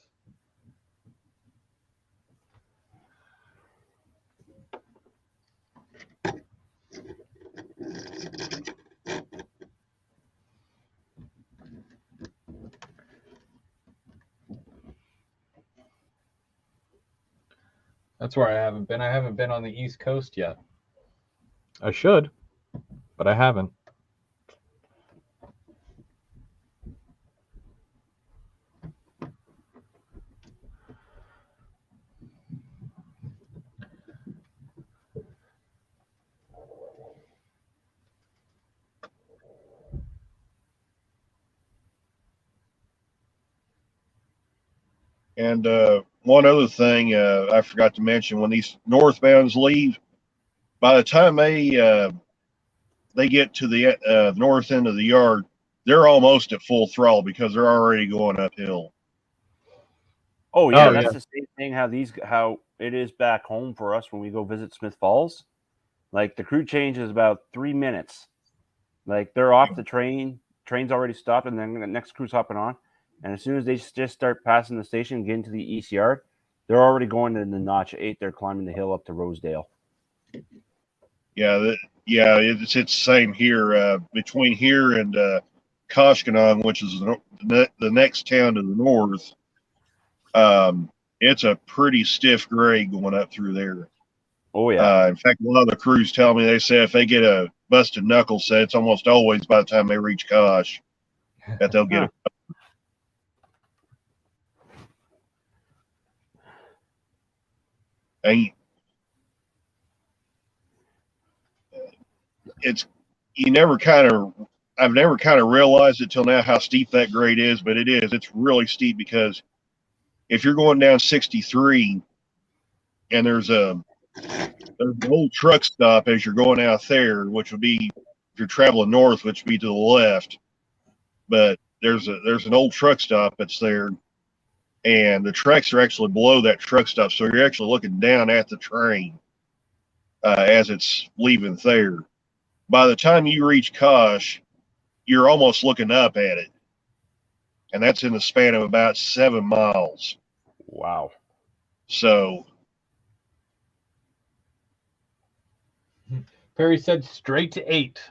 That's where I haven't been. I haven't been on the East Coast yet. I should, but I haven't. And one other thing I forgot to mention: when these northbounds leave, by the time they get to the north end of the yard, they're almost at full throttle because they're already going uphill. Oh yeah, Oh, that's yeah. the same thing. How it is back home for us when we go visit Smith Falls. Like the crew change is about 3 minutes. Like they're off the train's already stopped, and then the next crew's hopping on. And as soon as they just start passing the station, getting to the east yard, they're already going to the Notch 8. They're climbing the hill up to Rosedale. Yeah, it's the same here between here and Koshkonong, which is the next town to the north. It's a pretty stiff grade going up through there. Oh yeah. In fact, one of the crews tell me, they say if they get a busted knuckle set, it's almost always by the time they reach Kosh that they'll get it. And it's I've never kind of realized it till now how steep that grade is, but it is. It's really steep because if you're going down 63 and there's an old truck stop as you're going out there, which would be if you're traveling north, which would be to the left. But there's an old truck stop that's there, and the tracks are actually below that truck stop, so you're actually looking down at the train as it's leaving there. By the time you reach Kosh, you're almost looking up at it, and that's in the span of about 7 miles. Wow. So Perry said straight to 8.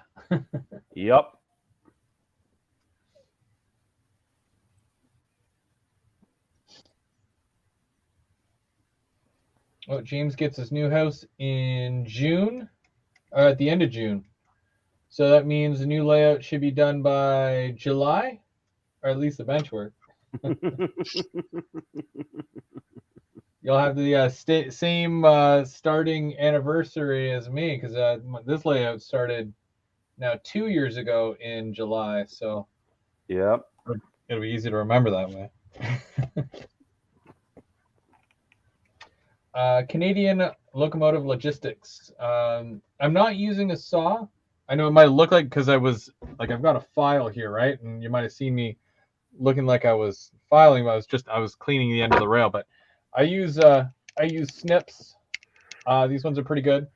Yep. Oh, James gets his new house in June, at the end of June. So that means the new layout should be done by July, or at least the bench work. You'll have the same starting anniversary as me, because this layout started now 2 years ago in July. So Yep. it'll be easy to remember that way. Canadian Locomotive Logistics. I'm not using a saw. I know it might look like, because I've got a file here, right? And you might have seen me looking like I was filing, but I was cleaning the end of the rail. But I use snips. These ones are pretty good,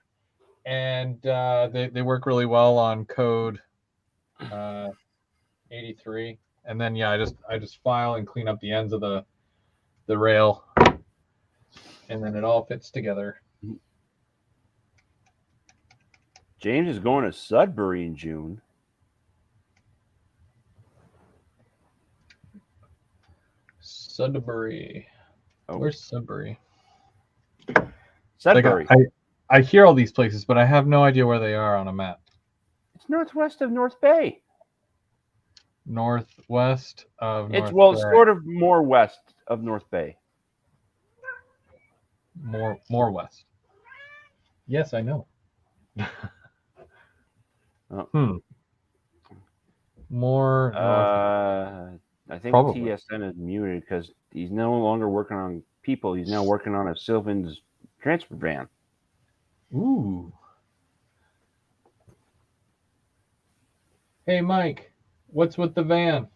and they work really well on code 83. And then I just file and clean up the ends of the rail, and then it all fits together. James is going to Sudbury in June. Sudbury. Oh. Where's Sudbury? Sudbury. Like, I hear all these places, but I have no idea where they are on a map. It's northwest of North Bay. Northwest of North It's Bay. sort of more west of North Bay. More west. Yes, I know. More north. I think Probably. TSN is muted because he's no longer working on people. He's now working on a Sylvan's transfer van. Ooh. Hey, Mike, what's with the van?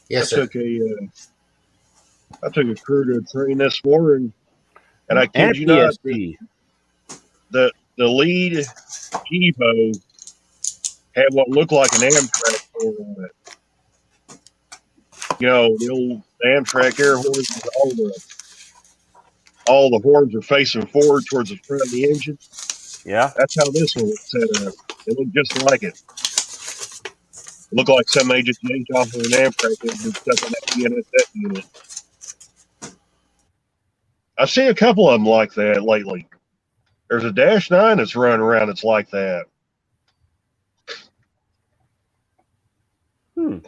Yes, sir. I took a crew to a train this morning, and I And kid you not, PSD. the lead Evo had what looked like an Amtrak horn on it. You know, the old Amtrak air horns with all the horns are facing forward towards the front of the engine. Yeah. That's how this one was set up. It looked just like it. It looked like somebody just yanked off of an Amtrak engine stuck in that BNSF unit. I've seen a couple of them like that lately. There's a Dash 9 that's running around that's like that. Hmm.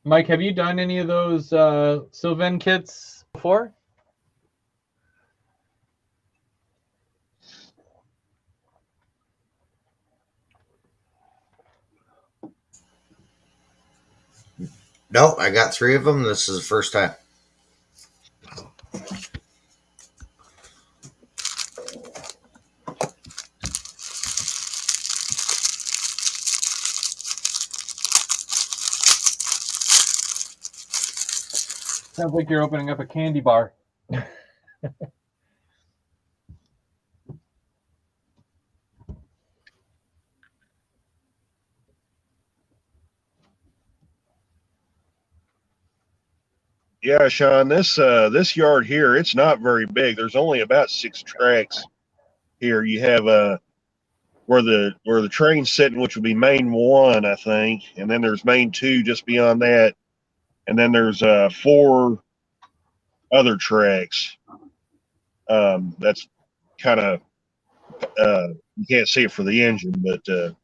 Mike, have you done any of those Sylvan kits before? No, I got 3 of them. This is the first time. Sounds like you're opening up a candy bar. Yeah, Sean, this yard here, it's not very big. There's only about 6 tracks here. You have where the train's sitting, which would be main 1, I think, and then there's main 2 just beyond that, and then there's 4 other tracks. That's kind of you can't see it for the engine, but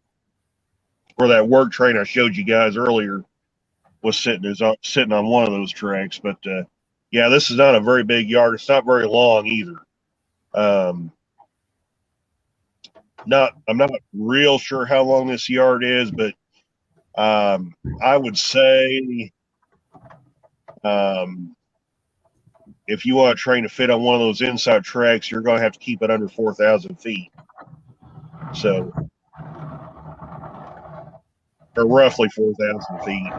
where that work train I showed you guys earlier was sitting on one of those tracks. But yeah, this is not a very big yard. It's not very long either. I'm not real sure how long this yard is, but I would say if you want a train to fit on one of those inside tracks, you're going to have to keep it under 4,000 feet. So, or roughly 4,000 feet.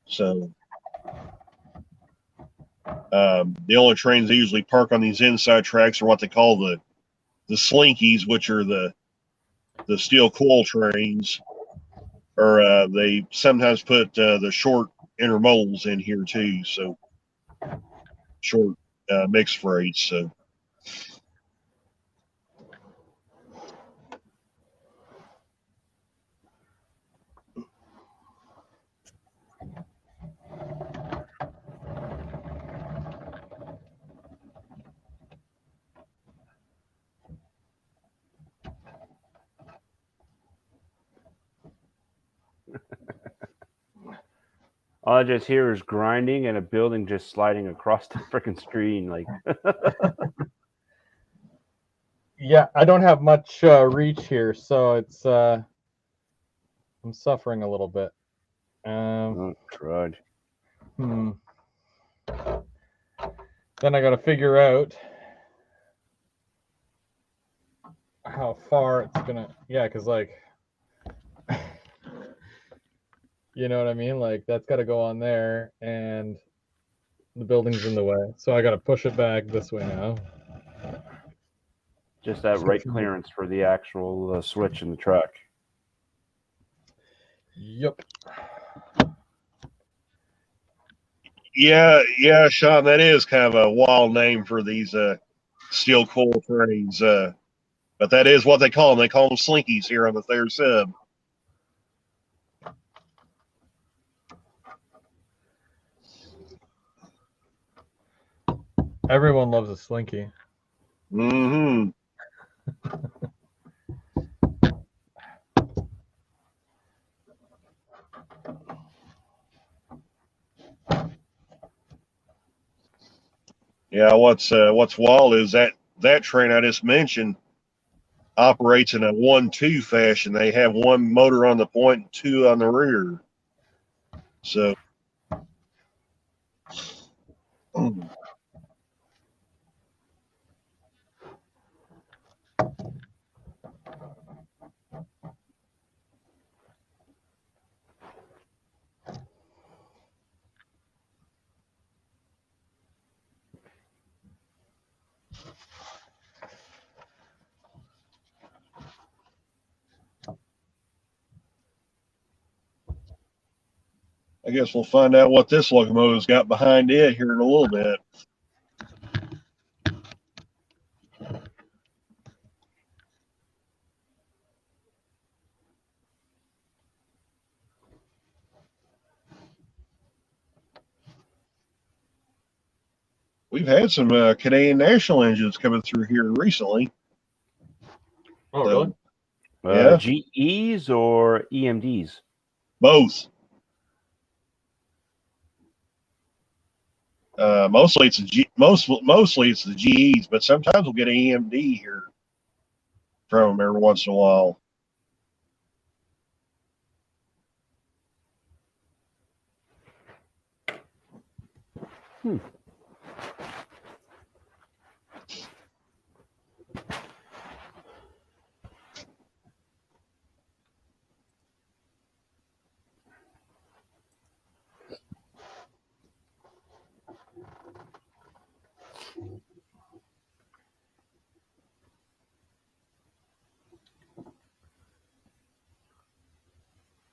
So, the only trains they usually park on these inside tracks are what they call the slinkies, which are the steel coil trains, or they sometimes put the short intermodals in here too. So short mixed freights. So All I just hear is grinding and a building just sliding across the freaking screen. Like, Yeah, I don't have much reach here, so it's I'm suffering a little bit. oh, crud. Then I got to figure out how far it's gonna. Yeah, because like, you know what I mean. Like that's got to go on there, and the building's in the way, so I got to push it back this way now. Just that right clearance for the actual switch in the truck. Yep. yeah, Sean, that is kind of a wild name for these steel coil trains. But that is what they call them. They call them slinkies here on the Thayer sub. Everyone loves a slinky. Mm-hmm. Yeah, what's wild is that train I just mentioned operates in a 1-2 fashion. They have one motor on the point and 2 on the rear. So I guess we'll find out what this locomotive's got behind it here in a little bit. We've had some Canadian National engines coming through here recently. Oh, So, really? yeah. GEs or EMDs? Both. Mostly it's mostly it's the GEs, but sometimes we'll get an EMD here from them every once in a while.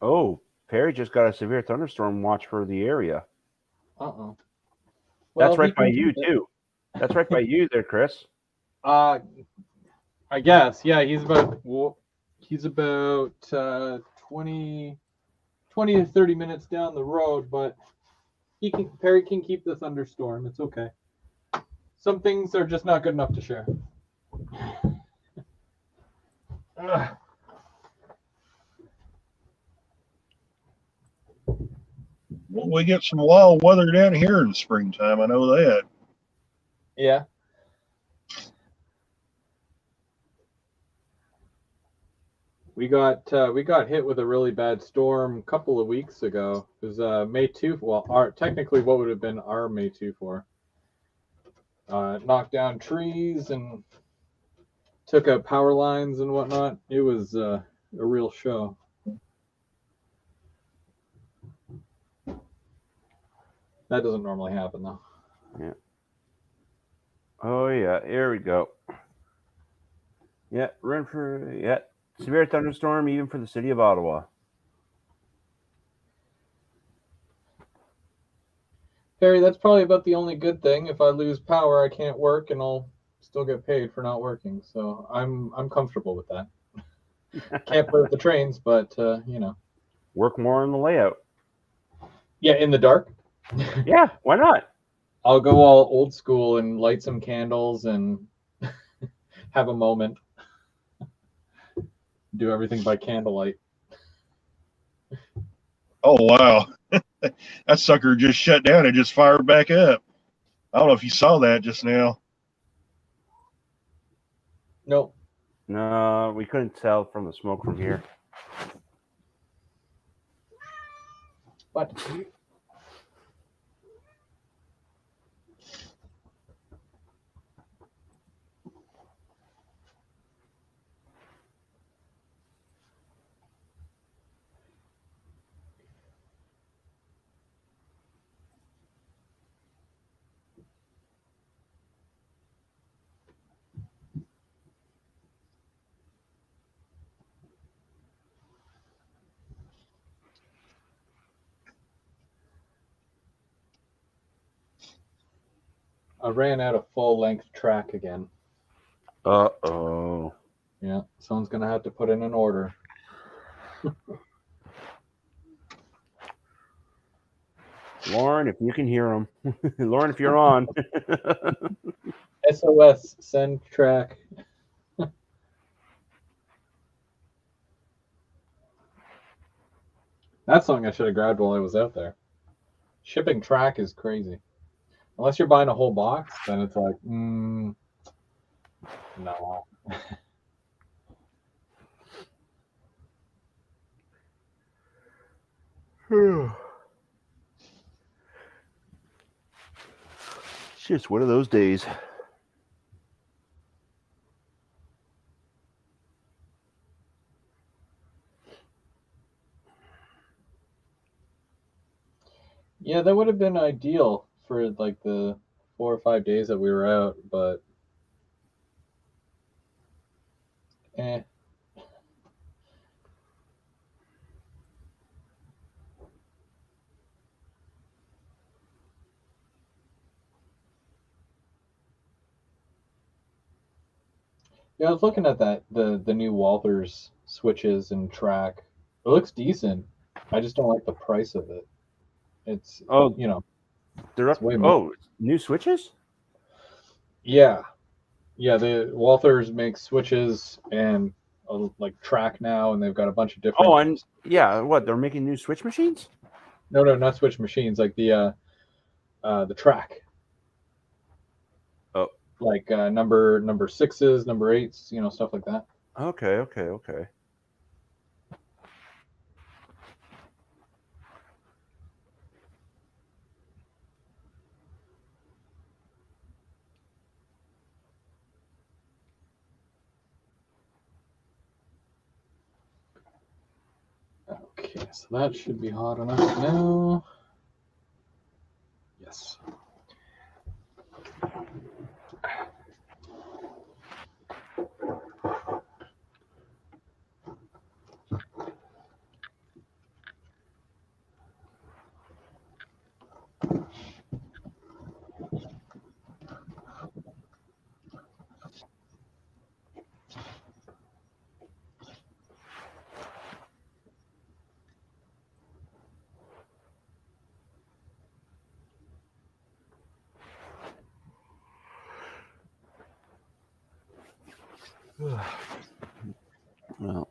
Oh, Perry just got a severe thunderstorm watch for the area. Uh-oh. That's Well, right he by can you, keep it. too. That's right by you there, Chris. I guess, yeah, he's about 20 to 30 minutes down the road, but Perry can keep the thunderstorm. It's okay. Some things are just not good enough to share. Ugh. Well, we get some wild weather down here in the springtime. I know that. Yeah. We got hit with a really bad storm a couple of weeks ago. It was May 2. Well, technically, what would have been our May 2 for? Knocked down trees and took out power lines and whatnot. It was a real show. That doesn't normally happen though. Yeah. Oh, yeah. Here we go. Yeah, severe thunderstorm even for the city of Ottawa. Perry, that's probably about the only good thing. If I lose power, I can't work, and I'll still get paid for not working. So I'm comfortable with that. Can't play with the trains, but Work more on the layout. Yeah, in the dark. Yeah, why not? I'll go all old school and light some candles and have a moment. Do everything by candlelight. Oh, wow. That sucker just shut down and just fired back up. I don't know if you saw that just now. Nope. No, we couldn't tell from the smoke from here. But I ran out of full-length track again. Uh-oh. Yeah, someone's gonna have to put in an order. Lauren, if you can hear him. Lauren, if you're on. SOS, send track. That's something I should have grabbed while I was out there. Shipping track is crazy. Unless you're buying a whole box, then it's like, no. It's just one of those days. Yeah, that would have been ideal for like the 4 or 5 days that we were out, but eh. Yeah, I was looking at that the new Walthers switches and track. It looks decent. I just don't like the price of it. It's Oh, you know they're it's up. way more. Oh, new switches. Yeah, yeah. The Walthers make switches and like track now, and they've got a bunch of different. Oh, and yeah, what they're making new switch machines? No, not switch machines. Like the track. Oh, Like number sixes, number eights, stuff like that. okay. Okay, so that should be hot enough now. Yes. Well.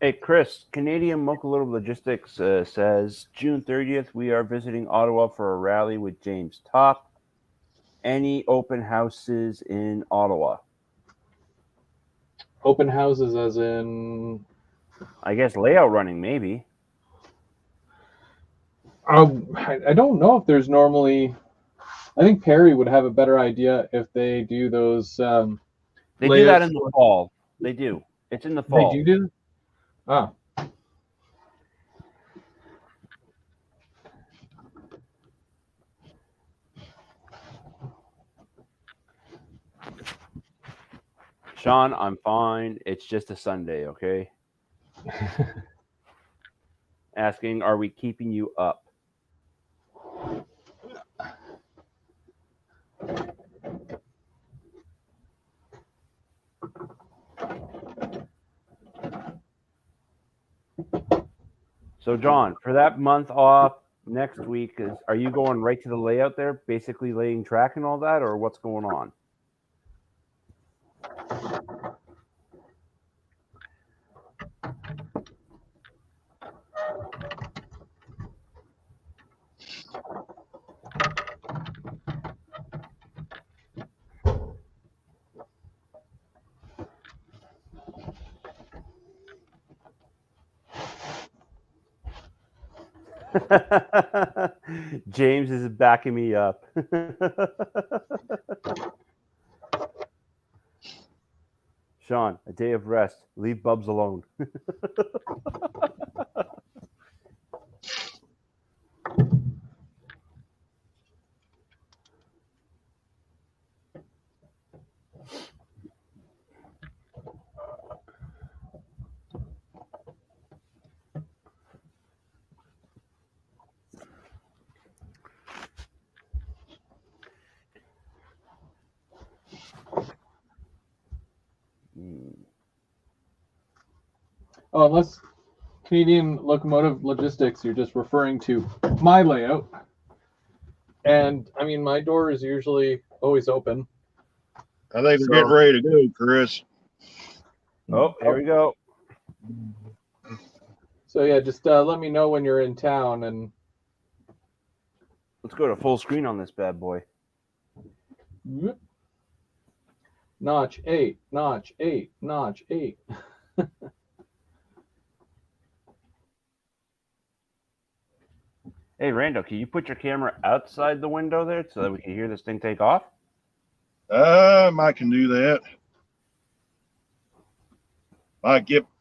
Hey, Chris, Canadian Locomotive Logistics says June 30th, we are visiting Ottawa for a rally with James Top. Any open houses in Ottawa? Open houses, as in. I guess layout running, maybe. I don't know if there's normally. I think Perry would have a better idea if they do those. They do that layouts. in the fall. They do. It's in the They fall. do. Ah. Sean, I'm fine. It's just a Sunday, okay? Asking, are we keeping you up? So, John, for that month off next week, are you going right to the layout there, basically laying track and all that, or what's going on? James is backing me up. Sean, a day of rest. Leave Bubs alone. Oh, unless Canadian Locomotive Logistics, you're just referring to my layout. And I mean, my door is usually always open. I think they're getting ready to go, Chris. Oh, here we go. So yeah, just let me know when you're in town, and Let's go to full screen on this bad boy. notch 8, notch 8, notch 8. Hey, Rando, can you put your camera outside the window there so that we can hear this thing take off? I can do that.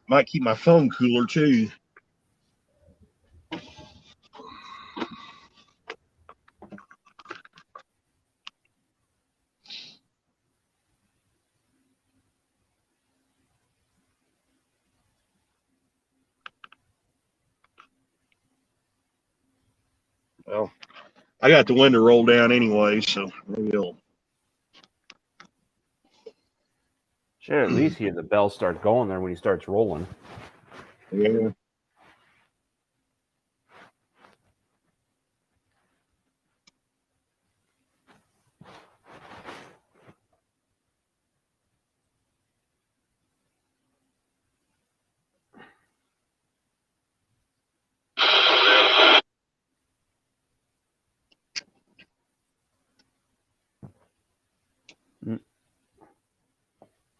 Might keep my phone cooler too. Well, I got the window rolled down anyway, so maybe it'll. Should at least hear the bell start going there when he starts rolling. Yeah.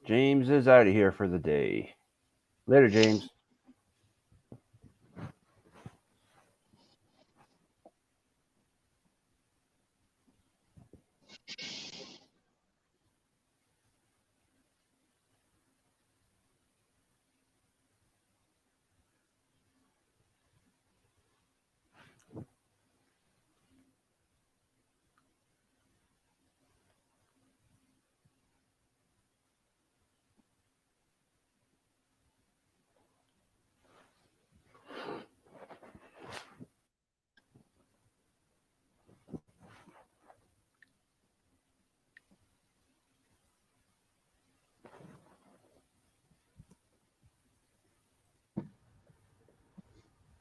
James is out of here for the day. Later, James.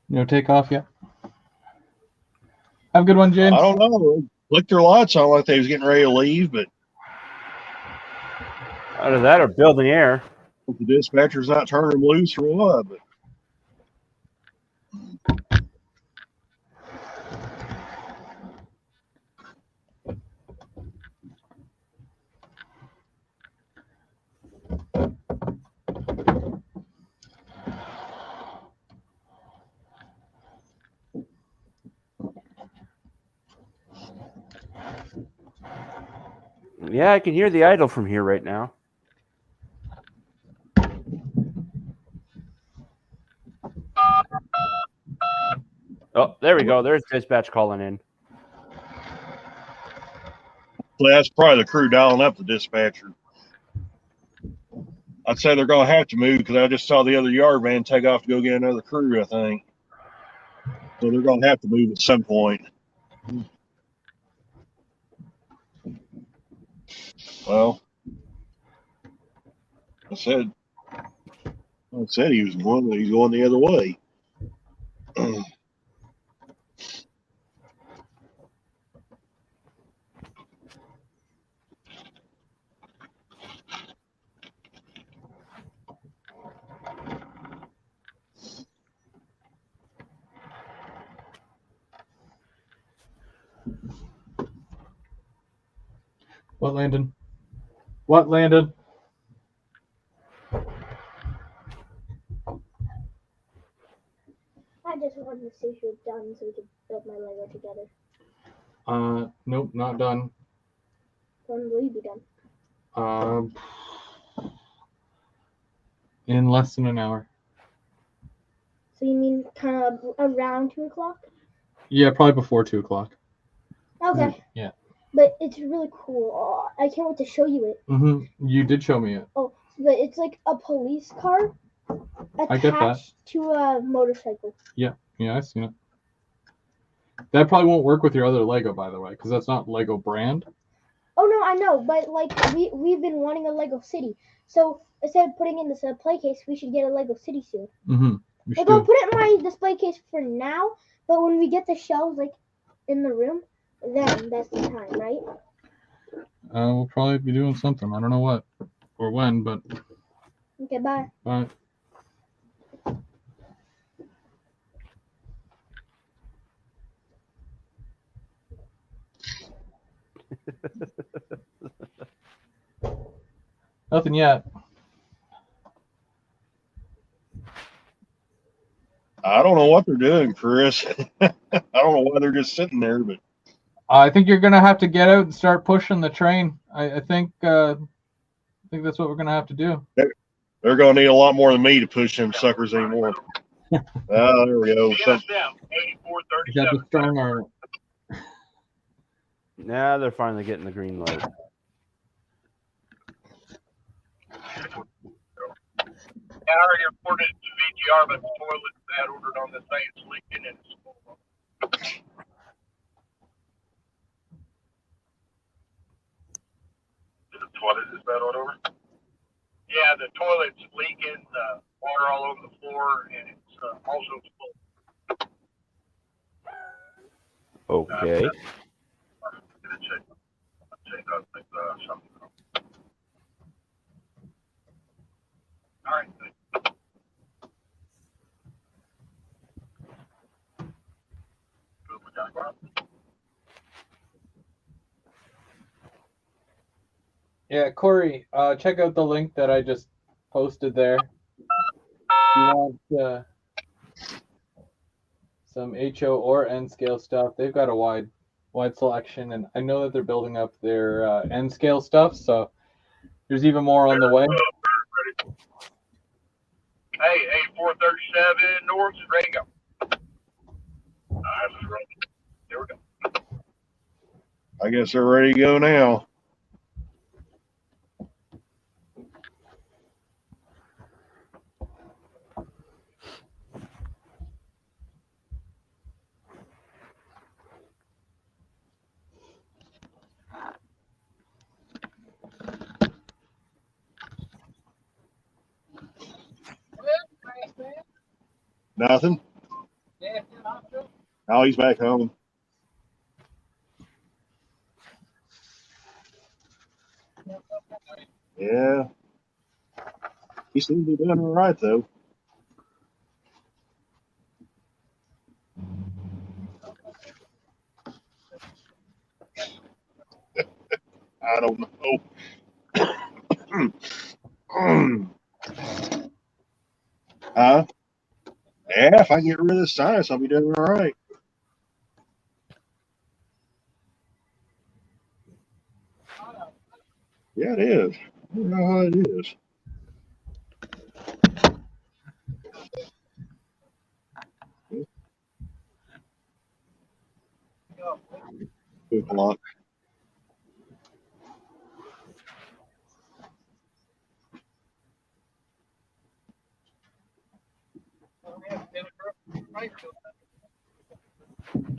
No takeoff yet. Have a good one, James. I don't know. Flicked their lights on like they was getting ready to leave, but Either that or building air. the dispatcher's not turning them loose or what. But Yeah, I can hear the idle from here right now. Oh, there we go. There's dispatch calling in. that's probably the crew dialing up the dispatcher. I'd say they're going to have to move because I just saw the other yard van take off to go get another crew, I think. So they're going to have to move at some point. Well, I said he was going, but he's going the other way. What, Landon? What, Landon? I just wanted to see if you're done so we could build my Lego together. Nope, not done. When will you be done? In less than an hour. So you mean kind of around 2 o'clock? Yeah, probably before 2 o'clock. Okay. Yeah. But it's really cool. Oh, I can't wait to show you it. You did show me it. Oh, but it's like a police car I get that. attached to a motorcycle. Yeah, I've seen it. That probably won't work with your other Lego, by the way, because that's not Lego brand. Oh no, I know, but like we've been wanting a Lego city. So instead of putting in this display case, we should get a Lego city soon. Like I'll put it in my display case for now, but when we get the shelves like in the room, then that's the time, right? We'll probably be doing something. I don't know what or when, but. Okay, bye. Bye. Nothing yet. I don't know what they're doing, Chris. I don't know why they're just sitting there, but I think you're gonna have to get out and start pushing the train. I think that's what we're gonna have to do. they're going to need a lot more than me to push them suckers anymore. There we go. You got the strong arm. Now they're finally getting the green light. I already reported it to VGR, but the toilet that ordered on the thing is leaking and it's full. What is that all over? Yeah, the toilet's leaking, water all over the floor, and it's also full. Okay. I'm gonna check something. All right. Yeah, Corey, check out the link that I just posted there. If you want some HO or N scale stuff, they've got a wide selection, and I know that they're building up their N scale stuff, so there's even more on the way. Hey, 437 North is ready to go. There we go. I guess they're ready to go now. Nothing. Oh, he's back home. Yeah. He seems to be doing all right, though. I don't know. Huh? Yeah, if I can get rid of this sinus, I'll be doing all right. Yeah, it is. I don't know how it is. Good luck.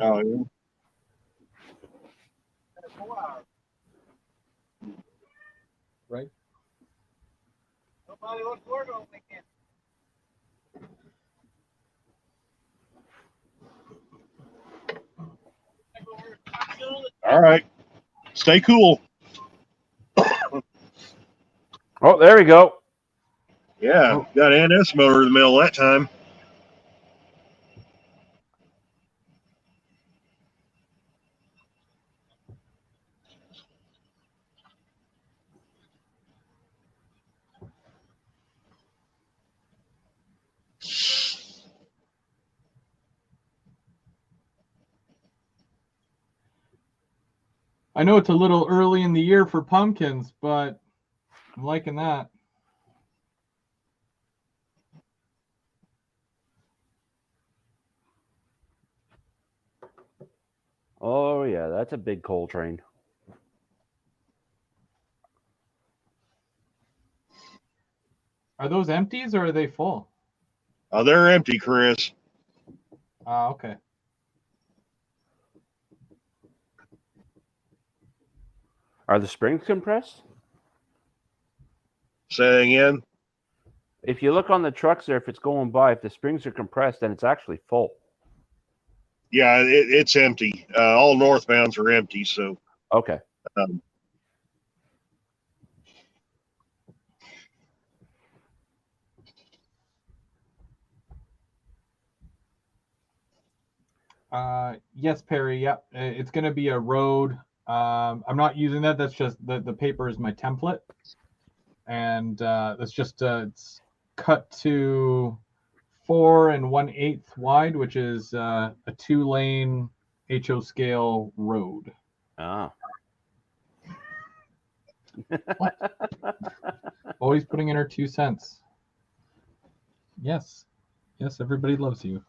Oh, yeah. Right. Nobody wants to work on weekend. All right. Stay cool. Oh, there we go. Yeah, got an NS motor in the middle that time. I know it's a little early in the year for pumpkins, but I'm liking that. Oh, yeah, that's a big coal train. Are those empties or are they full? Oh, they're empty, Chris. Okay. Are the springs compressed? Say that again. If you look on the trucks there, if it's going by, if the springs are compressed, then it's actually full. Yeah, it's empty. All northbounds are empty, so. Okay. Yes, Perry. Yep. It's going to be a road. I'm not using that. That's just the paper is my template. And that's just it's cut to 4 1/8 wide, which is a 2-lane HO scale road. Ah. Always putting in her 2 cents. Yes. Yes, everybody loves you.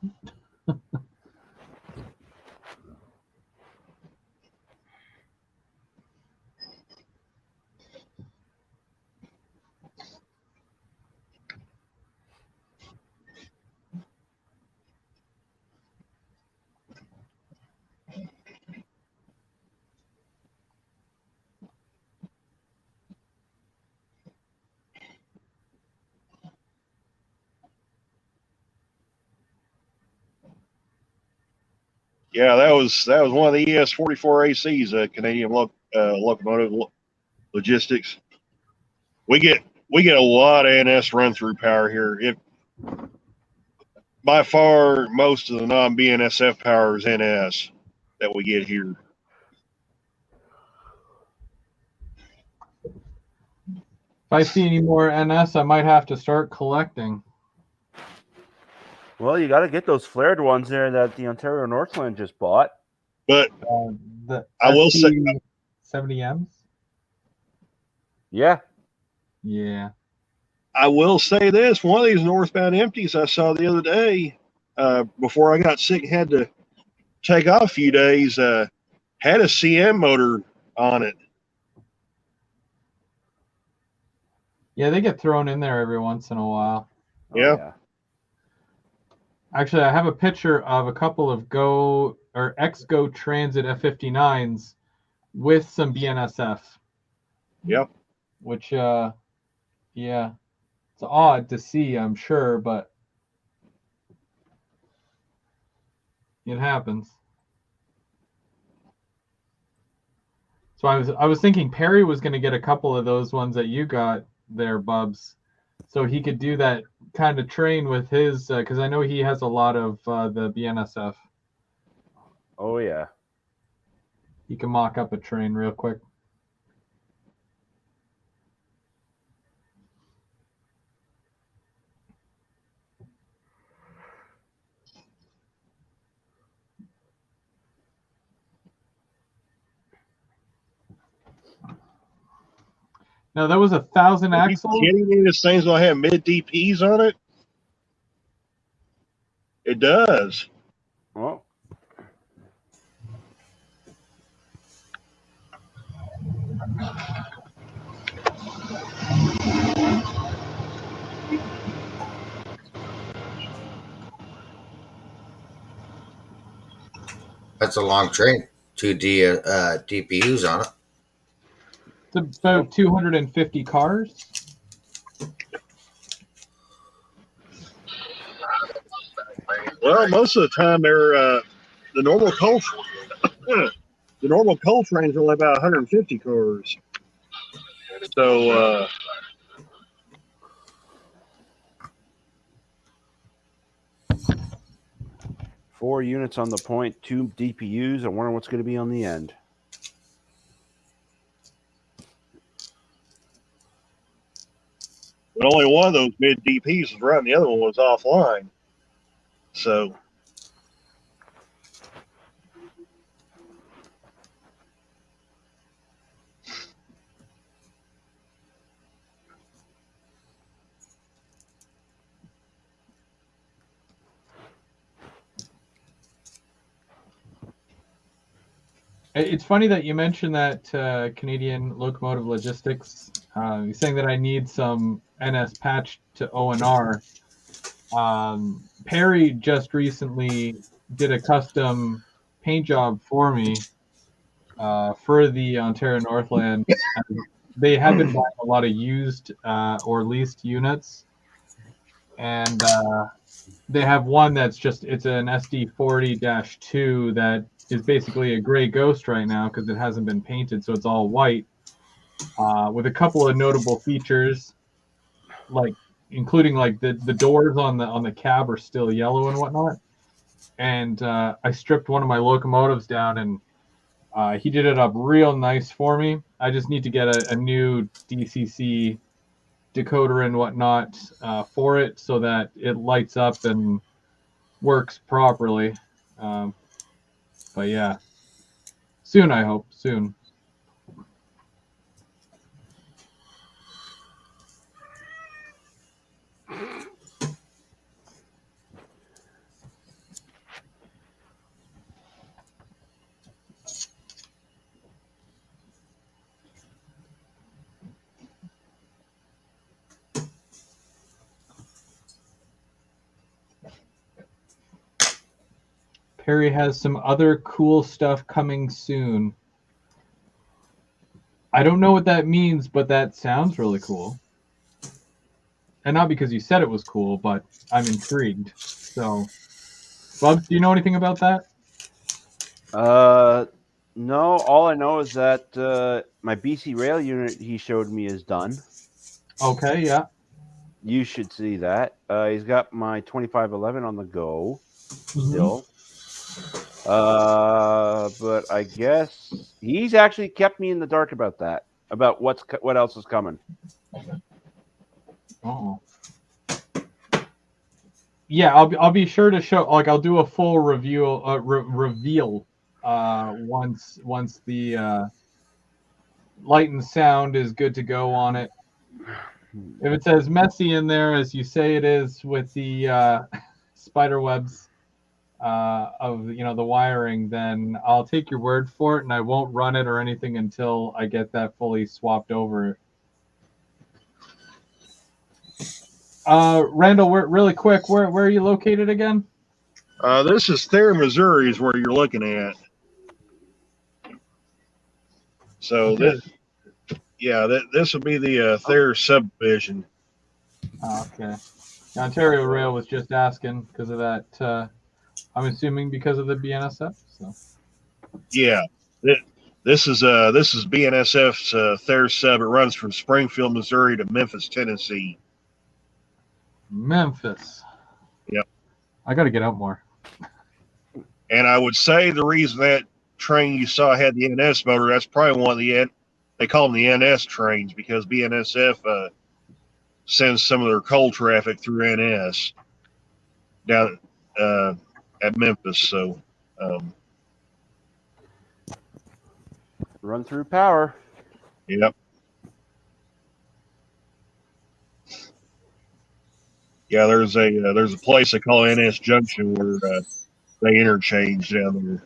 Yeah, that was one of the ES44 ACs, Canadian locomotive logistics. We get a lot of NS run through power here. By far, most of the non-BNSF power is NS that we get here. If I see any more NS, I might have to start collecting. Well, you got to get those flared ones there that the Ontario Northland just bought. But the I will say 70Ms. Yeah. Yeah. I will say this: one of these northbound empties I saw the other day, before I got sick and had to take off a few days, had a CM motor on it. Yeah, they get thrown in there every once in a while. Yeah. Oh, yeah. Actually, I have a picture of a couple of Go or ex-Go Transit F-59s with some BNSF. Yep. Which, yeah, it's odd to see, I'm sure, but it happens. So I was thinking Perry was going to get a couple of those ones that you got there, Bubs, so he could do that kind of train with his, because I know he has a lot of the BNSF. Oh, yeah. He can mock up a train real quick. No, that was 1,000 axle. Are you kidding me? This thing's gonna have mid DPs on it. It does. Well, That's a long train. 2 DPUs on it. It's about 250 cars. Well, most of the time they're the normal coal. The normal coal trains are only about 150 cars. So 4 units on the point, 2 DPUs. I wonder what's going to be on the end. but only one of those mid DPs was running, the other one was offline. So It's funny that you mentioned that Canadian Locomotive Logistics. You're saying that I need some NS patch to ONR. Perry just recently did a custom paint job for me for the Ontario Northland. They have been buying a lot of used or leased units, and they have one that's just, it's an SD40-2 that is basically a gray ghost right now because it hasn't been painted, so it's all white, with a couple of notable features, like including like the doors on the cab are still yellow and whatnot. And I stripped one of my locomotives down, and he did it up real nice for me. I just need to get a new DCC decoder and whatnot for it so that it lights up and works properly. But yeah, soon, I hope, soon. Perry has some other cool stuff coming soon. I don't know what that means, but that sounds really cool. And not because you said it was cool, but I'm intrigued. So, Bubs, do you know anything about that? No. All I know is that my BC Rail unit he showed me is done. Okay, yeah. You should see that. He's got my 2511 on the go still. But I guess he's actually kept me in the dark about that, about what else is coming. Oh. Yeah, I'll be sure to show. Like, I'll do a full review reveal once the light and sound is good to go on it. If it's as messy in there as you say it is with the spider webs of the wiring, then I'll take your word for it, and I won't run it or anything until I get that fully swapped over. Randall, really quick, where are you located again? This is Thayer, Missouri, is where you're looking at. So Okay. this will be the Thayer subdivision. Okay. The Ontario Rail was just asking because of that. I'm assuming because of the BNSF. So. Yeah, this is BNSF's Thayer sub. It runs from Springfield, Missouri to Memphis, Tennessee. Memphis. Yep. I got to get out more. And I would say the reason that train you saw had the NS motor, that's probably one of they call them the NS trains because BNSF sends some of their coal traffic through NS down at Memphis. So Run through power. yep. Yeah, there's a place they call NS Junction where they interchange down there.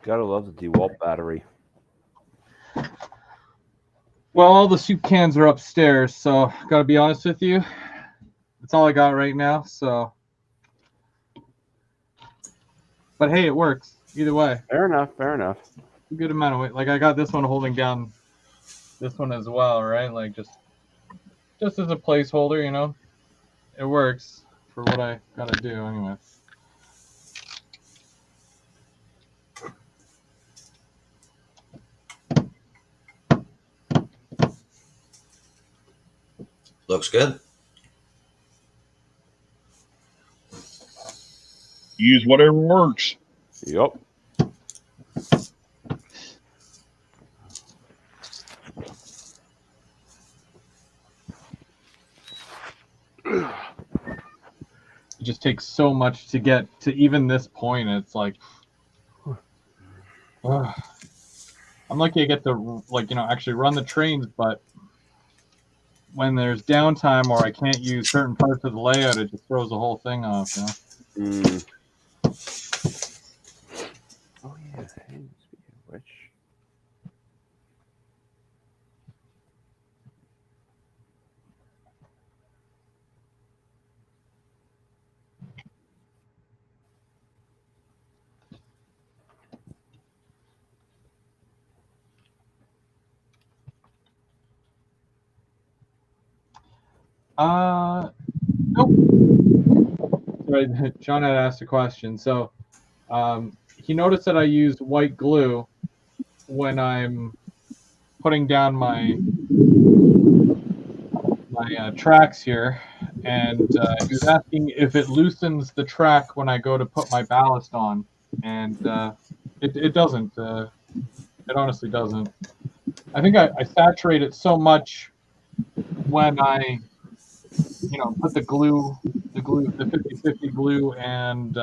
Gotta love the DeWalt battery. Well, all the soup cans are upstairs, so gotta be honest with you. That's all I got right now. So, but hey, it works either way. Fair enough. Fair enough. A good amount of weight. Like I got this one holding down this one as well, right? Like just as a placeholder, it works for what I gotta do anyway. Looks good. Use whatever works. Yep. It just takes so much to get to even this point. It's like, I'm lucky I get to actually run the trains, but when there's downtime or I can't use certain parts of the layout, it just throws the whole thing off. Mm. Oh yeah. Hey, speaking of which. Nope. Right, John had asked a question. So he noticed that I use white glue when I'm putting down my tracks here, and he was asking if it loosens the track when I go to put my ballast on, and it doesn't. It honestly doesn't. I think I saturate it so much when I, put the 50/50 glue and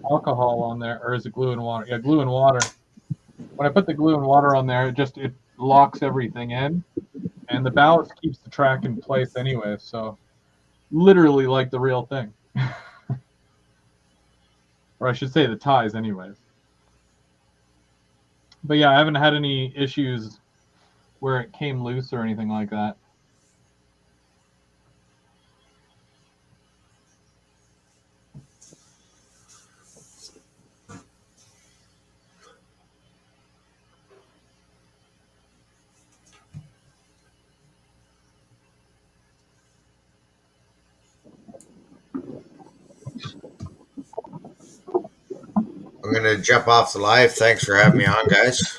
alcohol on there, or is it glue and water? Yeah, glue and water. When I put the glue and water on there, it locks everything in, and the ballast keeps the track in place anyway. So literally like the real thing, or I should say the ties, anyways. But yeah, I haven't had any issues where it came loose or anything like that. I'm gonna jump off the live. Thanks for having me on, guys.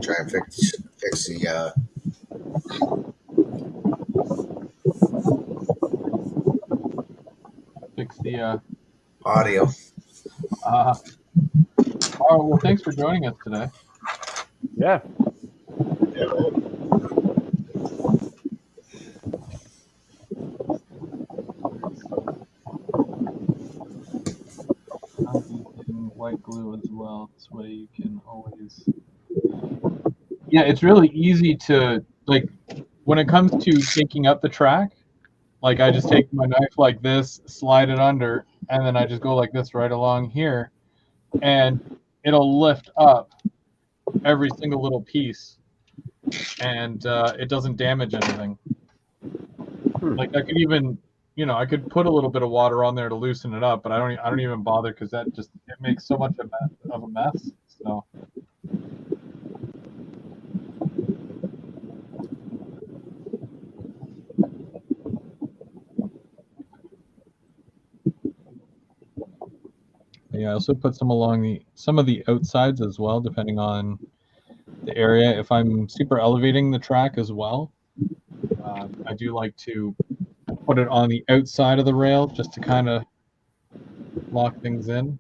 Try and fix the Fix the audio. oh, well, thanks for joining us today. Yeah. I'm using white glue as well. This way you can always. Yeah, it's really easy to, like, when it comes to taking up the track, like I just take my knife like this, slide it under, and then I just go like this right along here, and it'll lift up every single little piece, and it doesn't damage anything. Like I could even, I could put a little bit of water on there to loosen it up, but I don't even bother because it makes so much of a mess. So. Yeah, I also put some along some of the outsides as well, depending on the area. If I'm super elevating the track as well, I do like to put it on the outside of the rail just to kind of lock things in.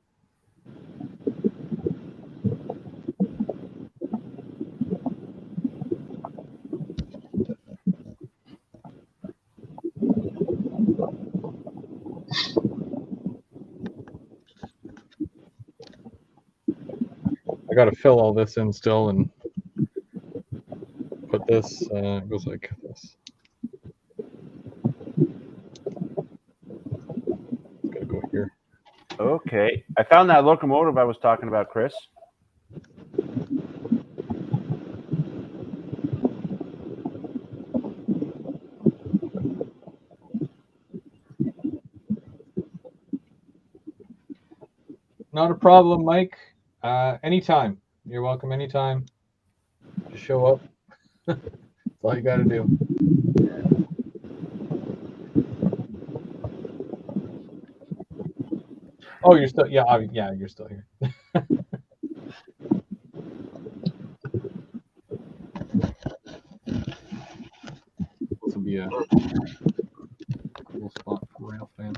I got to fill all this in still and put this, it goes like this. It's gotta go here. Okay. I found that locomotive I was talking about, Chris. Not a problem, Mike. Anytime. You're welcome anytime. Just show up. That's all you got to do. Oh, you're still, yeah, you're still here. This will be a cool spot for rail fan.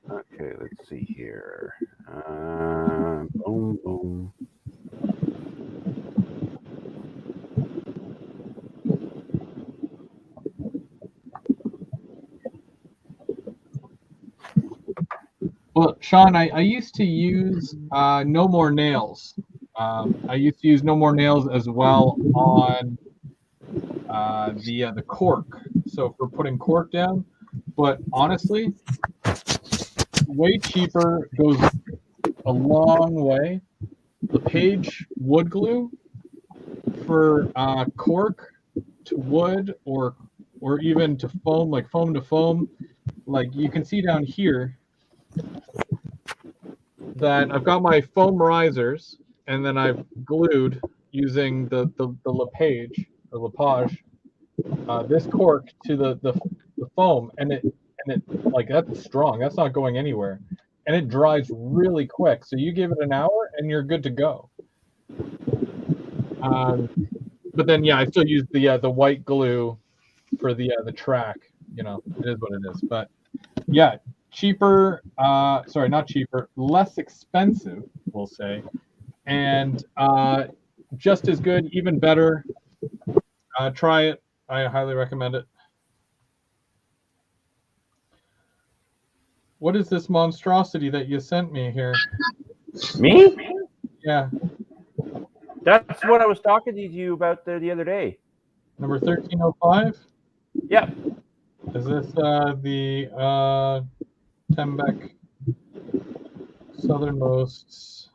Okay, let's see here. Boom, boom. Well, Sean, I used to use No More Nails. I used to use No More Nails as well on the cork. So for putting cork down, but honestly, way cheaper, goes a long way. LePage wood glue for cork to wood, or even to foam, like foam to foam. Like you can see down here that I've got my foam risers, and then I've glued using the LePage or LePage this cork to the foam, and it like, that's strong. That's not going anywhere, and it dries really quick. So you give it an hour, and you're good to go. But then yeah, I still use the white glue for the track. It is what it is. But yeah, cheaper. Sorry, not cheaper. Less expensive, we'll say, and just as good, even better. Try it. I highly recommend it. What is this monstrosity that you sent me here? Me? Yeah. That's what I was talking to you about the other day. Number 1305? Yep. Is this the Tembec southernmost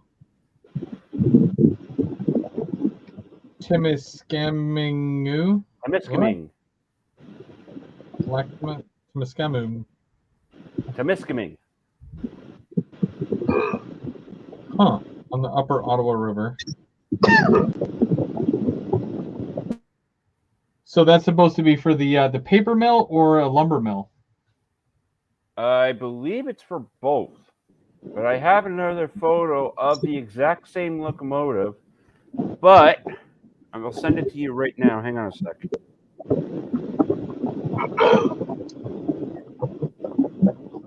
Timiskaming? Temiskaming. Timiskaming. Temiskaming. Huh. On the upper Ottawa River. So that's supposed to be for the paper mill or a lumber mill? I believe it's for both. But I have another photo of the exact same locomotive, but I will send it to you right now. Hang on a sec.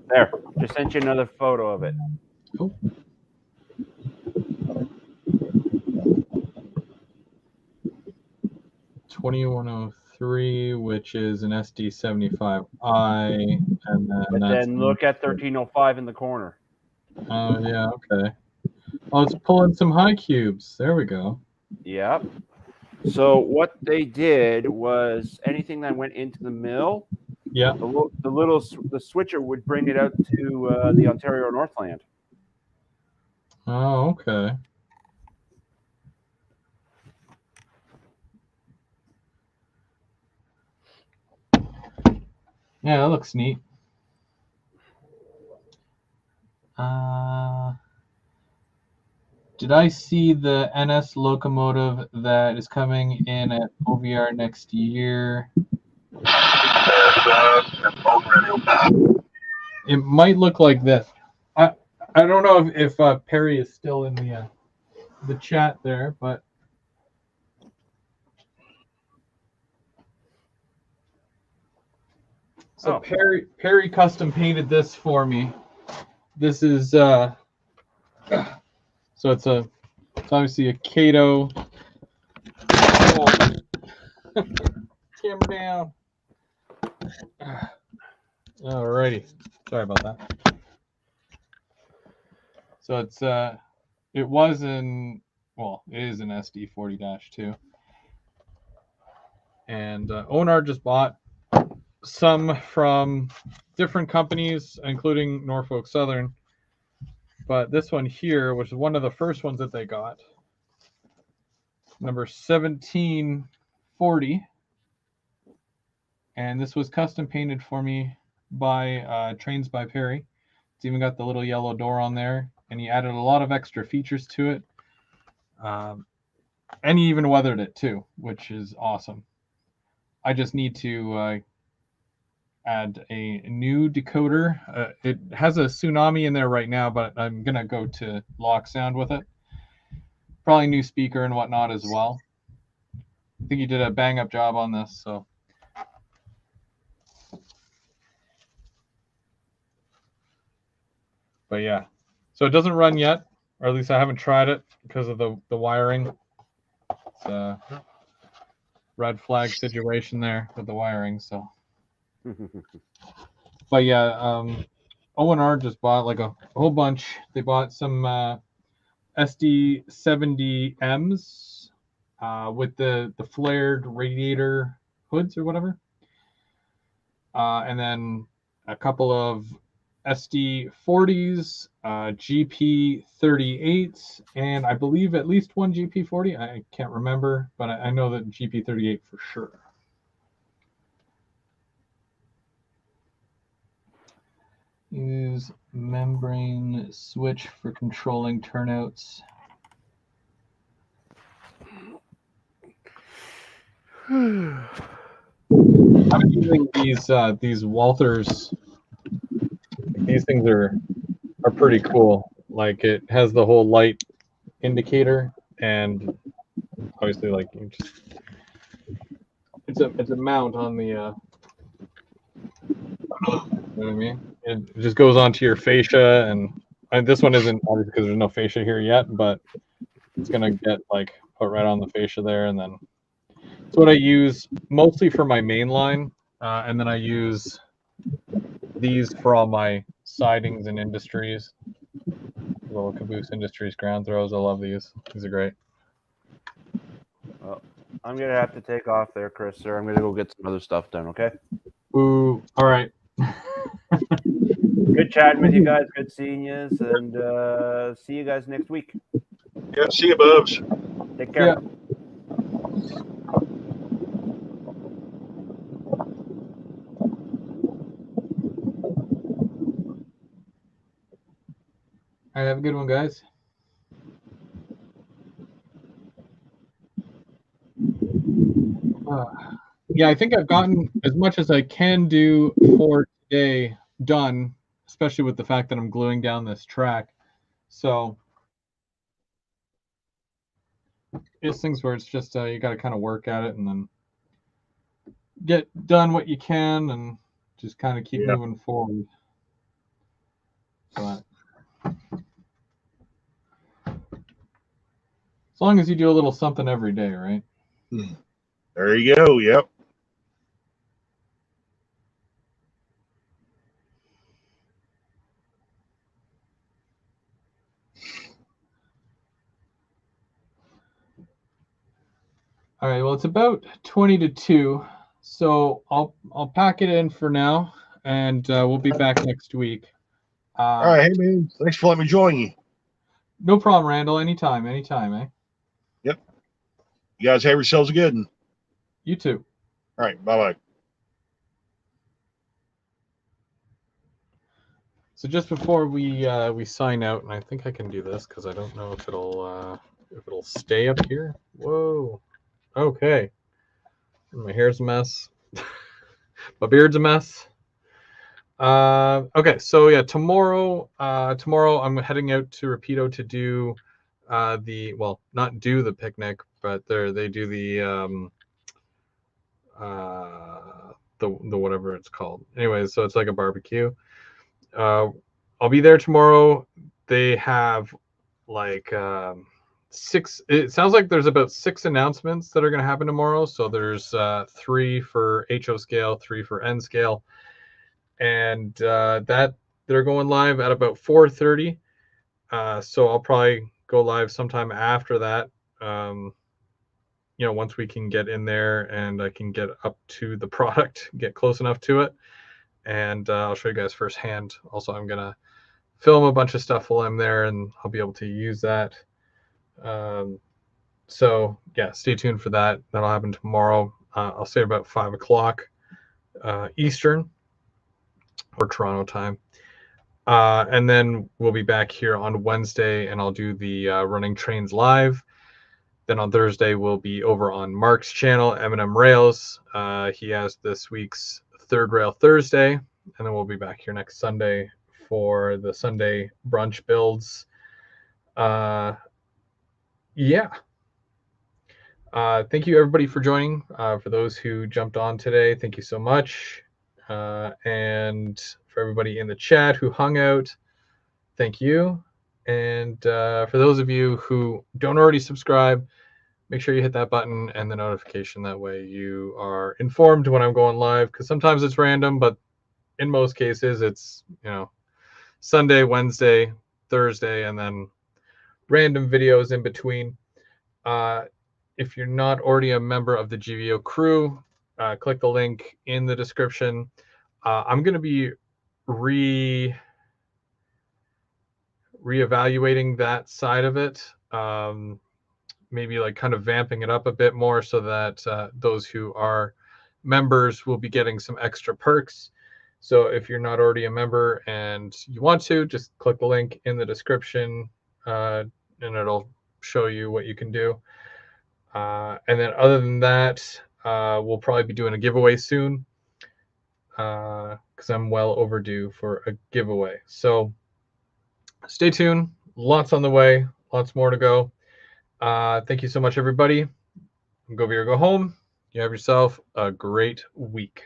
There, just sent you another photo of it. Oh. $2103, which is an SD75i, and then look at 1305 in the corner. Oh yeah, okay. Oh, it's pulling some high cubes. There we go. Yep. So what they did was anything that went into the mill, yeah, the switcher would bring it out to the Ontario Northland. Oh, okay. Yeah, that looks neat. Did I see the NS locomotive that is coming in at OVR next year? It might look like this. I don't know if Perry is still in the chat there, but so Perry custom painted this for me. This is so it's obviously a Cato. Oh. Tim down. Alrighty, sorry about that. So it is an SD40-2, and Onar just bought some from different companies, including Norfolk Southern. But this one here, which is one of the first ones that they got, number 1740, and this was custom painted for me by Trains by Perry. It's even got the little yellow door on there, and he added a lot of extra features to it. And he even weathered it too, which is awesome. I just need to add a new decoder. It has a Tsunami in there right now, but I'm gonna go to lock sound with it. Probably new speaker and whatnot as well. I think he did a bang up job on this, so. But yeah, so it doesn't run yet, or at least I haven't tried it because of the wiring. It's a red flag situation there with the wiring, so. But yeah, O&R just bought like a whole bunch. They bought some SD70Ms with the flared radiator hoods or whatever, and then a couple of SD40s, GP38s, and I believe at least one GP40. I can't remember, but I know that GP38 for sure. Use membrane switch for controlling turnouts. I'm using these Walthers. These things are pretty cool. Like it has the whole light indicator, and obviously like you just it's a mount on the you know what I mean? it just goes onto your fascia, and this one isn't obviously because there's no fascia here yet, but it's gonna get like put right on the fascia there, and then it's what I use mostly for my main line, and then I use these for all my sidings and industries. Little Caboose Industries ground throws. I love these. These are great. Well, I'm gonna have to take off there, Chris. Sir, I'm gonna go get some other stuff done. Okay. Ooh, all right. Good chatting with you guys. Good seeing you, and see you guys next week. Yeah, see you, Bubs. Take care. Yeah. All right, have a good one, guys. Yeah, I think I've gotten as much as I can do for today done, especially with the fact that I'm gluing down this track. So it's things where it's just you got to kind of work at it and then get done what you can and just kind of keep moving forward. But as long as you do a little something every day, right? There you go. Yep. All right. Well, it's about 20 to 2, so I'll pack it in for now, and we'll be back next week. All right, hey man, thanks for letting me join you. No problem, Randall. Anytime, eh? Yep. You guys have yourselves a good one. You too. All right. Bye-bye. So just before we sign out, and I think I can do this because I don't know if it'll stay up here. Whoa. Okay. My hair's a mess. My beard's a mess. Okay, so yeah, tomorrow I'm heading out to Rapido to do not do the picnic, but they do the whatever it's called. Anyways, so it's like a barbecue. I'll be there tomorrow. They have like 6. It sounds like there's about 6 announcements that are going to happen tomorrow. So there's 3 for HO scale, 3 for N scale, and that they're going live at about 4:30. So I'll probably go live sometime after that. Once we can get in there and I can get up to the product, get close enough to it, and I'll show you guys firsthand. Also, I'm gonna film a bunch of stuff while I'm there, and I'll be able to use that. So yeah, stay tuned for that. That'll happen tomorrow. I'll say about 5 o'clock Eastern or Toronto time. And then we'll be back here on Wednesday, and I'll do the running trains live. Then on Thursday, we'll be over on Mark's channel, M&M Rails. He has this week's Third Rail Thursday, and then we'll be back here next Sunday for the Sunday Brunch Builds. Yeah. Thank you, everybody, for joining. For those who jumped on today, thank you so much. And for everybody in the chat who hung out, thank you. And for those of you who don't already subscribe, make sure you hit that button and the notification. That way you are informed when I'm going live, because sometimes it's random, but in most cases it's Sunday, Wednesday, Thursday, and then random videos in between. If you're not already a member of the GVO crew, click the link in the description. I'm going to be reevaluating that side of it. Maybe like kind of vamping it up a bit more so that those who are members will be getting some extra perks. So if you're not already a member and you want to, just click the link in the description and it'll show you what you can do. And then other than that, we'll probably be doing a giveaway soon because I'm well overdue for a giveaway. So stay tuned. Lots on the way. Lots more to go. Thank you so much, everybody. Go over here, go home. You have yourself a great week.